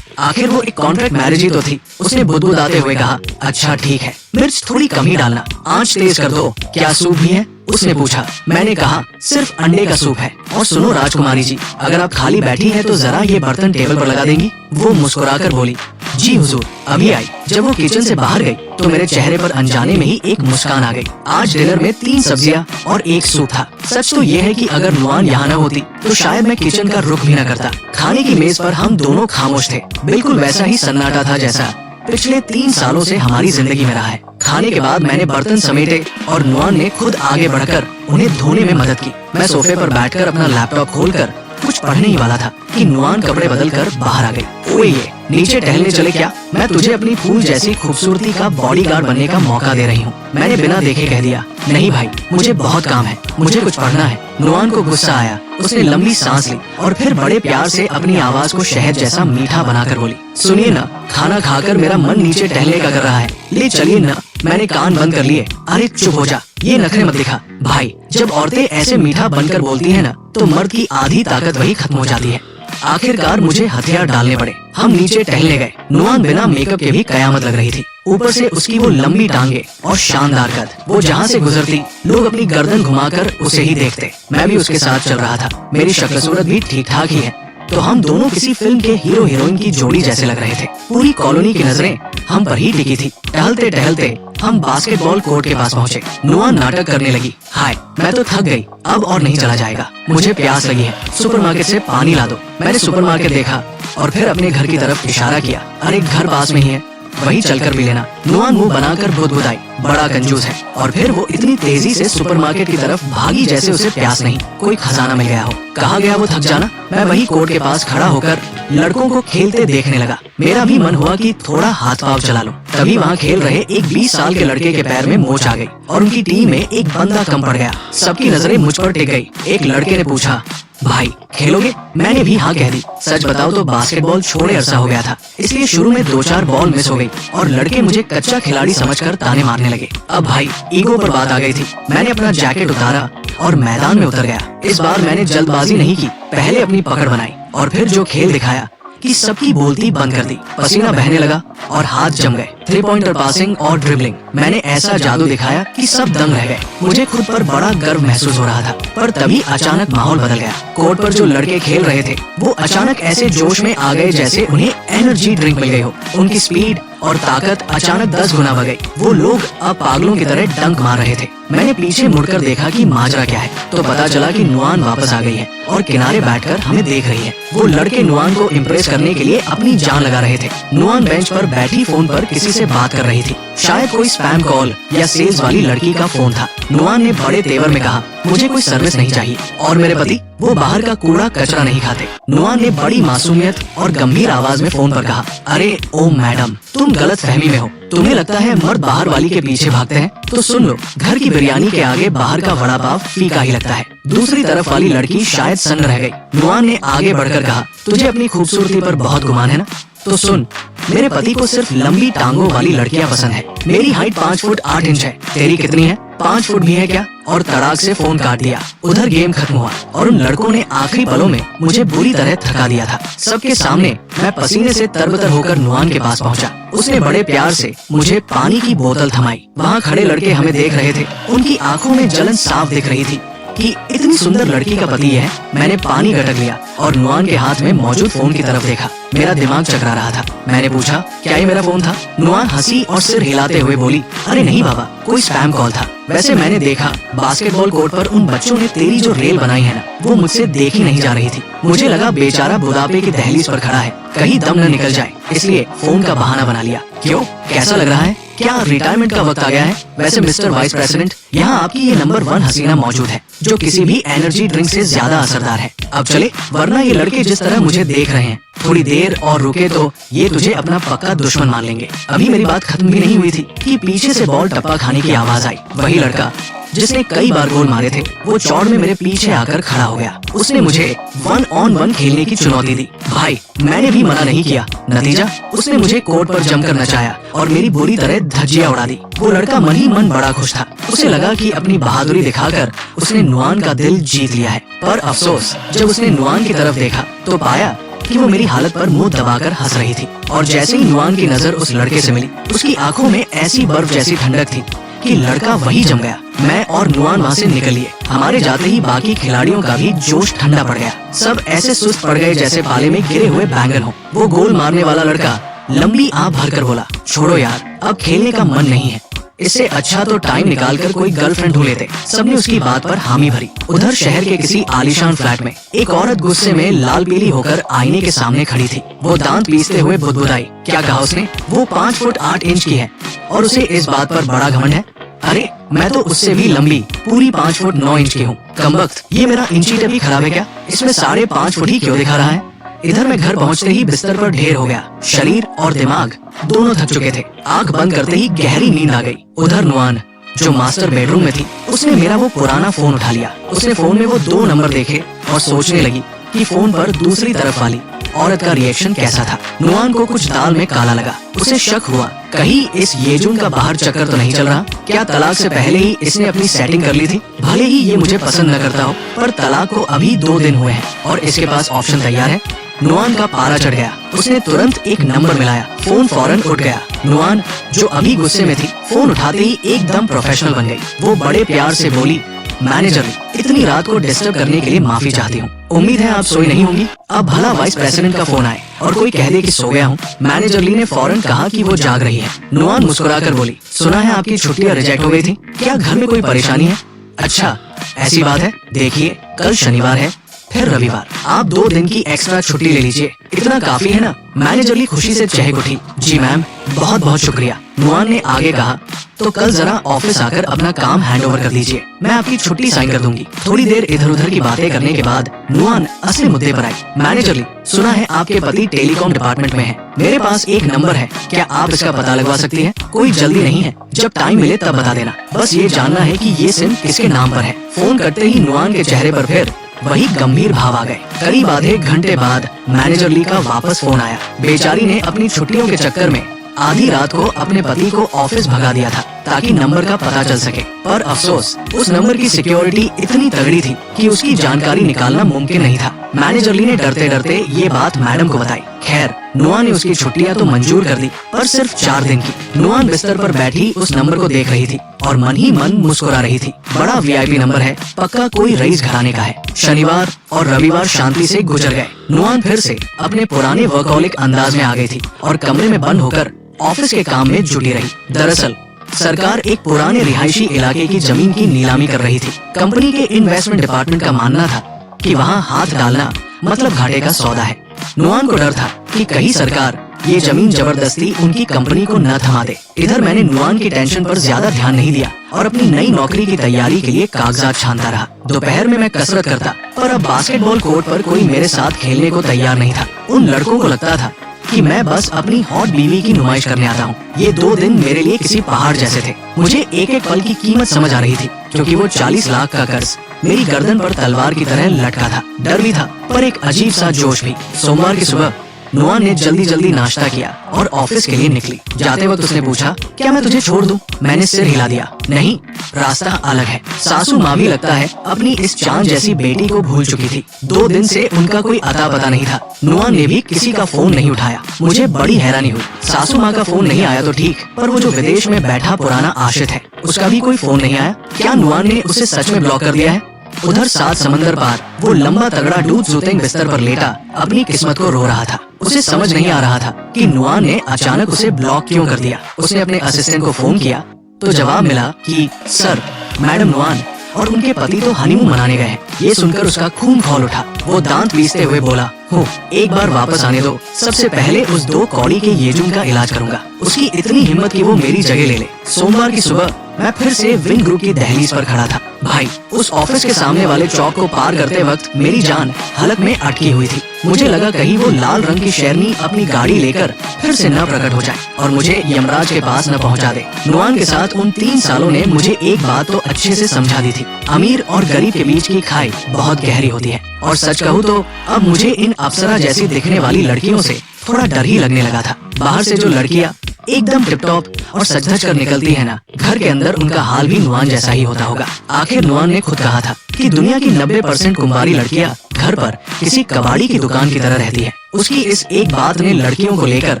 आखिर वो एक कॉन्ट्रैक्ट मैरिज ही तो थी। उसने बुदबुदाते हुए कहा, अच्छा ठीक है, मिर्च थोड़ी कम ही डालना, आंच तेज कर दो। क्या सूप भी है? उसने पूछा। मैंने कहा, सिर्फ अंडे का सूप है। और सुनो राजकुमारी जी, अगर आप खाली बैठी है तो जरा ये बर्तन टेबल पर लगा देंगी? वो मुस्कुराकर बोली, जी हुजूर, अभी आई। जब वो किचन से बाहर गई तो मेरे चेहरे पर अनजाने में ही एक मुस्कान आ गई। आज डिनर में 3 सब्जियां और 1 सूप था। सच तो ये है कि अगर नुआन यहाँ न होती तो शायद मैं किचन का रुख भी न करता। खाने की मेज पर हम दोनों खामोश थे, बिल्कुल वैसा ही सन्नाटा था जैसा पिछले 3 सालों से हमारी जिंदगी में रहा है। खाने के बाद मैंने बर्तन समेटे और नुआन ने खुद आगे बढ़कर उन्हें धोने में मदद की। मैं सोफे पर बैठकर अपना लैपटॉप खोलकर कुछ पढ़ने ही वाला था कि नुआन कपड़े बदलकर बाहर आ गई। ओए ये नीचे टहलने चले क्या? मैं तुझे अपनी फूल जैसी खूबसूरती का बॉडीगार्ड बनने का मौका दे रही हूँ। मैंने बिना देखे कह दिया, नहीं भाई, मुझे बहुत काम है, मुझे कुछ पढ़ना है। नुआन को गुस्सा आया। उसने लंबी सांस ली और फिर बड़े प्यार से अपनी आवाज को शहद जैसा मीठा बनाकर बोली, सुनिए ना, खाना खाकर मेरा मन नीचे टहलने का कर रहा है, ले चलिए ना। मैंने कान बंद कर लिए। अरे चुप हो जा, ये नखरे मत दिखा। भाई, जब औरतें ऐसे मीठा बनकर बोलती है ना तो मर्द की आधी ताकत वही खत्म हो जाती है। आखिरकार मुझे हथियार डालने पड़े। हम नीचे टहलने गए। नुआन बिना मेकअप के भी कयामत लग रही थी। ऊपर से उसकी वो लंबी टांगे और शानदार कद। वो जहाँ से गुजरती लोग अपनी गर्दन घुमाकर उसे ही देखते। मैं भी उसके साथ चल रहा था। मेरी शक्ल सूरत भी ठीक ठाक ही है, तो हम दोनों किसी फिल्म के हीरो हीरोइन की जोड़ी जैसे लग रहे थे। पूरी कॉलोनी की नजरें हम पर ही टिकी थी। टहलते टहलते हम बास्केटबॉल कोर्ट के पास पहुँचे। नुआन नाटक करने लगी, हाय मैं तो थक गई, अब और नहीं चला जाएगा, मुझे प्यास लगी है, सुपरमार्केट से पानी ला दो। मैंने सुपरमार्केट देखा और फिर अपने घर की तरफ इशारा किया। अरे घर पास में ही है, वही चलकर पी लेना। नुआन मुंह बनाकर बुदबुदाई, बड़ा कंजूस है। और फिर वो इतनी तेजी से सुपरमार्केट की तरफ भागी जैसे उसे प्यास नहीं, कोई खजाना मिल गया हो। कहा गया वो थक जाना। मैं वही कोर्ट के पास खड़ा होकर लड़कों को खेलते देखने लगा। मेरा भी मन हुआ कि थोड़ा हाथ पांव चला लूं। तभी वहाँ खेल रहे एक 20 साल के लड़के के पैर में मोच आ गई और उनकी टीम में एक बंदा कम पड़ गया। सबकी नजरें मुझ पर टिक गई। एक लड़के ने पूछा, भाई खेलोगे? मैंने भी हाँ कह दी। सच बताओ तो बास्केटबॉल छोड़े अरसा हो गया था, इसलिए शुरू में 2-4 बॉल मिस हो गई और लड़के मुझे कच्चा खिलाड़ी समझकर ताने मारने लगे। अब भाई ईगो पर बात आ गई थी। मैंने अपना जैकेट उतारा और मैदान में उतर गया। इस बार मैंने जल्दबाजी नहीं की, पहले अपनी पकड़ बनाई और फिर जो खेल दिखाया कि सबकी बोलती बंद कर दी। पसीना बहने लगा और हाथ जम गए। 3 पॉइंटर पासिंग और ड्रिबलिंग, मैंने ऐसा जादू दिखाया कि सब दंग रह गए। मुझे खुद पर बड़ा गर्व महसूस हो रहा था। पर तभी अचानक माहौल बदल गया। कोर्ट पर जो लड़के खेल रहे थे वो अचानक ऐसे जोश में आ गए जैसे उन्हें एनर्जी ड्रिंक मिल गई हो। उनकी स्पीड और ताकत अचानक 10 गुना बढ़ गई। वो लोग अब पागलों की तरह डंक मार रहे थे। मैंने पीछे मुड़कर देखा कि माजरा क्या है, तो पता चला कि नुआन वापस आ गई है और किनारे बैठकर हमें देख रही है। वो लड़के नुआन को इम्प्रेस करने के लिए अपनी जान लगा रहे थे। नुआन बेंच पर बैठी फोन पर किसी से बात कर रही थी। शायद कोई स्पैम कॉल या सेल्स वाली लड़की का फोन था। नुआन ने बड़े तेवर में कहा, मुझे कोई सर्विस नहीं चाहिए और मेरे पति वो बाहर का कूड़ा कचरा नहीं खाते। नुआन ने बड़ी मासूमियत और गंभीर आवाज में फोन पर कहा, अरे ओ मैडम, तुम गलत फहमी में हो। तुम्हें लगता है मर्द बाहर वाली के पीछे भागते हैं? तो सुन लो, घर की बिरयानी के आगे बाहर का वड़ा पाव फीका ही लगता है। दूसरी तरफ वाली लड़की शायद सन्न रह गई। नुआन ने आगे बढ़कर कहा, तुझे अपनी खूबसूरती पर बहुत गुमान है ना? तो सुन, मेरे पति को सिर्फ लंबी टांगों वाली लड़कियां पसंद है। मेरी हाइट 5 फुट 8 इंच है। तेरी कितनी है? 5 फुट भी है क्या? और तड़ाक से फोन काट दिया। उधर गेम खत्म हुआ और उन लड़कों ने आखिरी पलों में मुझे बुरी तरह थका दिया था। सबके सामने मैं पसीने से तरबतर होकर नुआन के पास पहुंचा। उसने बड़े प्यार से मुझे पानी की बोतल थमाई। वहाँ खड़े लड़के हमें देख रहे थे। उनकी आंखों में जलन साफ दिख रही थी कि इतनी सुंदर लड़की का पति है। मैंने पानी गटक लिया और नुआन के हाथ में मौजूद फोन की तरफ देखा। मेरा दिमाग चकरा रहा था। मैंने पूछा, क्या ये मेरा फोन था? नुआन हंसी और सिर हिलाते हुए बोली, अरे नहीं बाबा, कोई स्पैम कॉल था। वैसे मैंने देखा बास्केटबॉल कोर्ट पर उन बच्चों ने तेरी जो रेल बनाई है ना, वो मुझसे देखी नहीं जा रही थी। मुझे लगा बेचारा बुढ़ापे की दहलीज पर खड़ा है, कहीं दम न निकल जाए, इसलिए फोन का बहाना बना लिया। क्यों, कैसा लग रहा है? क्या रिटायरमेंट का वक्त आ गया है? वैसे मिस्टर वाइस प्रेसिडेंट, यहाँ आपकी ये नंबर 1 हसीना मौजूद है, जो किसी भी एनर्जी ड्रिंक से ज्यादा असरदार है। अब चले, वरना ये लड़के जिस तरह मुझे देख रहे हैं, थोड़ी देर और रुके तो ये तुझे अपना पक्का दुश्मन मान लेंगे। अभी मेरी बात खत्म भी नहीं हुई थी कि पीछे से बॉल टप्पा खाने की आवाज आई। वही लड़का जिसने कई बार गोल मारे थे, वो चौड़ में मेरे पीछे आकर खड़ा हो गया। उसने मुझे 1-on-1 खेलने की चुनौती दी। भाई, मैंने भी मना नहीं किया। नतीजा, उसने मुझे कोर्ट पर जमकर नचाया और मेरी बुरी तरह धज्जियां उड़ा दी। वो लड़का मन ही मन बड़ा खुश था। उसे लगा कि अपनी बहादुरी दिखाकर उसने नुआन का दिल जीत लिया है। पर अफसोस, जब उसने नुआन की तरफ देखा तो पाया कि वो मेरी हालत पर मुंह दबाकर हंस रही थी। और जैसे ही नुआन की नजर उस लड़के से मिली, उसकी आंखों में ऐसी बर्फ जैसी ठंडक थी कि लड़का वही जम गया। मैं और नुआन वहाँ से निकल लिए। हमारे जाते ही बाकी खिलाड़ियों का भी जोश ठंडा पड़ गया। सब ऐसे सुस्त पड़ गए जैसे पाले में गिरे हुए बैंगन हो। वो गोल मारने वाला लड़का लंबी आह भरकर बोला, छोड़ो यार, अब खेलने का मन नहीं है। इससे अच्छा तो टाइम निकालकर कोई गर्लफ्रेंड ढूंढ लेते। सबने उसकी बात पर हामी भरी। उधर शहर के किसी आलीशान फ्लैट में एक औरत गुस्से में लाल पीली होकर आईने के सामने खड़ी थी। वो दांत पीसते हुए बुदबुदाई। क्या कहा उसने? वो 5 फुट 8 इंच की है और उसे इस बात पर बड़ा घमंड है। अरे, मैं तो उससे भी लंबी, पूरी 5 फुट 9 इंच की हूँ। कमबख्त, ये मेरा इंची टेप ही खराब है क्या? इसमें 5.5 फुट ही क्यों दिखा रहा है? इधर मैं घर पहुंचते ही बिस्तर पर ढेर हो गया। शरीर और दिमाग दोनों थक चुके थे। आंख बंद करते ही गहरी नींद आ गई। उधर नुआन, जो मास्टर बेडरूम में थी, उसने मेरा वो पुराना फोन उठा लिया। उसने फोन में वो 2 नंबर देखे और सोचने लगी कि फोन पर दूसरी तरफ वाली औरत का रिएक्शन कैसा था। नुआन को कुछ दाल में काला लगा। उसे शक हुआ, कहीं इस येजुन का बाहर चक्कर तो नहीं चल रहा? क्या तलाक से पहले ही इसने अपनी सेटिंग कर ली थी? भले ही ये मुझे पसंद न करता हो, पर तलाक को अभी 2 दिन हुए हैं और इसके पास ऑप्शन तैयार है। नुआन का पारा चढ़ गया। उसने तुरंत एक नंबर मिलाया। फोन फौरन उठ गया। नुआन, जो अभी गुस्से में थी, फोन उठाते ही एकदम प्रोफेशनल बन गई। वो बड़े प्यार से बोली, मैनेजर, इतनी रात को डिस्टर्ब करने के लिए माफी चाहती हूँ। उम्मीद है आप सोई नहीं होंगी। अब भला वाइस प्रेसिडेंट का फोन आए और कोई कह दे कि सो गया हूँ। मैनेजर ली ने फौरन कहा कि वो जाग रही है। नुआन मुस्कुराकर बोली, सुना है आपकी छुट्टियाँ रिजेक्ट हो गई थी, क्या घर में कोई परेशानी है? अच्छा, ऐसी बात है। देखिए, कल शनिवार है, फिर रविवार, आप 2 दिन की एक्स्ट्रा छुट्टी ले लीजिए, इतना काफी है ना? मैनेजर ली खुशी से चहक उठी। जी मैम, बहुत बहुत शुक्रिया। नुआन ने आगे कहा, तो कल जरा ऑफिस आकर अपना काम हैंडओवर कर लीजिए, मैं आपकी छुट्टी साइन कर दूंगी। थोड़ी देर इधर उधर की बातें करने के बाद नुआन असली मुद्दे पर आई। मैनेजर ली, सुना है आपके पति टेलीकॉम डिपार्टमेंट में है। मेरे पास एक नंबर है, क्या आप इसका पता लगवा सकती हैं? कोई जल्दी नहीं है, जब टाइम मिले तब बता देना। बस ये जानना है कि ये सिम किसके नाम पर है। फोन करते ही नुआन के चेहरे पर फिर वही गंभीर भाव आ गए। करीब आधे घंटे बाद मैनेजर ली का वापस फोन आया। बेचारी ने अपनी छुट्टियों के चक्कर में आधी रात को अपने पति को ऑफिस भगा दिया था ताकि नंबर का पता चल सके। पर अफसोस, उस नंबर की सिक्योरिटी इतनी तगड़ी थी कि उसकी जानकारी निकालना मुमकिन नहीं था। मैनेजर ली ने डरते डरते ये बात मैडम को बताई। खैर, नुआन ने उसकी छुट्टियां तो मंजूर कर दी, पर सिर्फ 4 दिन की। नुआन बिस्तर पर बैठी उस नंबर को देख रही थी और मन ही मन मुस्कुरा रही थी। बड़ा वीआईपी नंबर है, पक्का कोई रईस घराने का है। शनिवार और रविवार शांति से गुजर गए। नुआन फिर से अपने पुराने वर्कहोलिक अंदाज में आ गई थी और कमरे में बंद होकर ऑफिस के काम में जुटी रही। दरअसल सरकार एक पुराने रिहायशी इलाके की जमीन की नीलामी कर रही थी। कंपनी के इन्वेस्टमेंट डिपार्टमेंट का मानना था कि वहाँ हाथ डालना मतलब घाटे का सौदा है। नुआन को डर था कि कहीं सरकार ये जमीन जबरदस्ती उनकी कंपनी को न थमा दे। इधर मैंने नुआन की टेंशन पर ज्यादा ध्यान नहीं दिया और अपनी नई नौकरी की तैयारी के लिए कागजात छानता रहा। दोपहर में मैं कसरत करता, पर अब बास्केटबॉल कोर्ट पर कोई मेरे साथ खेलने को तैयार नहीं था। उन लड़कों को लगता था कि मैं बस अपनी हॉट बीवी की नुमाइश करने आता हूँ। ये 2 दिन मेरे लिए किसी पहाड़ जैसे थे। मुझे एक एक पल की कीमत समझ आ रही थी, क्योंकि वो 40 लाख का कर्ज मेरी गर्दन पर तलवार की तरह लटका था। डर भी था, पर एक अजीब सा जोश भी। सोमवार की सुबह नुआन ने जल्दी जल्दी नाश्ता किया और ऑफिस के लिए निकली। जाते वक्त उसने पूछा, क्या मैं तुझे छोड़ दूं? मैंने सिर हिला दिया, नहीं, रास्ता अलग है। सासू माँ भी लगता है अपनी इस चांद जैसी बेटी को भूल चुकी थी। 2 दिन से उनका कोई अता पता नहीं था। नुआन ने भी किसी का फोन नहीं उठाया। मुझे बड़ी हैरानी हुई। सासू माँ का फोन नहीं आया तो ठीक, पर वो जो विदेश में बैठा पुराना आशिक है, उसका भी कोई फोन नहीं आया। क्या नुआन ने उसे सच में ब्लॉक कर दिया है? उधर 7 समंदर पार वो लंबा तगड़ा डूब जुतेंग बिस्तर पर लेटा अपनी किस्मत को रो रहा था। उसे समझ नहीं आ रहा था कि नुआन ने अचानक उसे ब्लॉक क्यों कर दिया। उसने अपने असिस्टेंट को फोन किया तो जवाब मिला कि सर, मैडम नुआन और उनके पति तो हनीमून मनाने गए हैं। ये सुनकर उसका खून खौल उठा। वो दांत पीसते हुए बोला, हो एक बार वापस आने दो, सबसे पहले उस 2 कौड़ी के येजुम का इलाज करूंगा। उसकी इतनी हिम्मत कि वो मेरी जगह ले ले। सोमवार की सुबह मैं फिर से विंग ग्रुप की दहलीज पर खड़ा था। भाई, उस ऑफिस के सामने वाले चौक को पार करते वक्त मेरी जान हलक में अटकी हुई थी। मुझे लगा कहीं वो लाल रंग की शेरनी अपनी गाड़ी लेकर फिर से न प्रकट हो जाए और मुझे यमराज के पास न पहुंचा दे। नुआन के साथ उन 3 सालों ने मुझे एक बात तो अच्छे से समझा दी थी, अमीर और गरीब के बीच की खाई बहुत गहरी होती है। और सच कहूँ तो अब मुझे इन अप्सरा जैसी दिखने वाली लड़कियों से थोड़ा डर ही लगने लगा था। बाहर से जो लड़कियाँ एकदम टिपटॉप और सज धज कर निकलती है ना, घर के अंदर उनका हाल भी नुआन जैसा ही होता होगा। आखिर नुआन ने खुद कहा था कि दुनिया की 90% कुंवारी लड़कियां घर पर किसी कबाड़ी की दुकान की तरह रहती है। उसकी इस एक बात ने लड़कियों को लेकर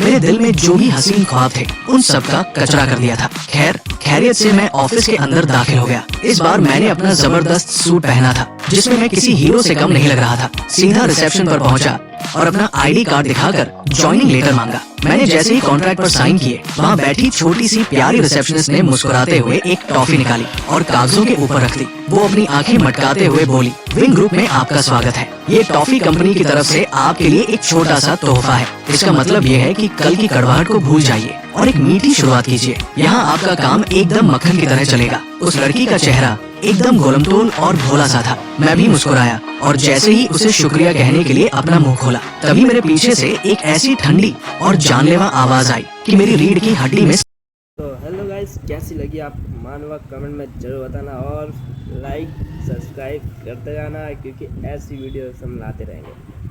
मेरे दिल में जो भी हसीन ख्वाब थे उन सब का कचरा कर दिया था। खैरियत से मैं ऑफिस के अंदर दाखिल हो गया। इस बार मैंने अपना जबरदस्त सूट पहना था जिसमें मैं किसी हीरो से कम नहीं लग रहा था। सीधा रिसेप्शन पर पहुंचा और अपना आईडी कार्ड दिखाकर ज्वाइनिंग लेटर मांगा। मैंने जैसे ही कॉन्ट्रैक्ट पर साइन किए, वहाँ बैठी छोटी सी प्यारी रिसेप्शनिस्ट ने मुस्कुराते हुए एक टॉफी निकाली और कागजों के ऊपर रख दी। वो अपनी आंखें मटकाते हुए बोली, विंग ग्रुप में आपका स्वागत है। ये टॉफी कंपनी की तरफ से आपके लिए एक छोटा सा तोहफा है। इसका मतलब ये है कि कल की कड़वाहट को भूल जाइए और एक मीठी शुरुआत कीजिए। यहाँ आपका काम एकदम मक्खन की तरह चलेगा। उस लड़की का चेहरा एकदम गोलमटोल और भोला सा था। मैं भी मुस्कुराया और जैसे ही उसे शुक्रिया कहने के लिए अपना मुंह खोला, तभी मेरे पीछे से एक ऐसी ठंडी और जानलेवा आवाज आई कि मेरी रीढ़ की हड्डी में। तो हेलो गाइस, कैसी लगी आप मानवा कमेंट में जरूर बताना और लाइक सब्सक्राइब करते जाना, क्योंकि ऐसी वीडियोस हम लाते रहेंगे।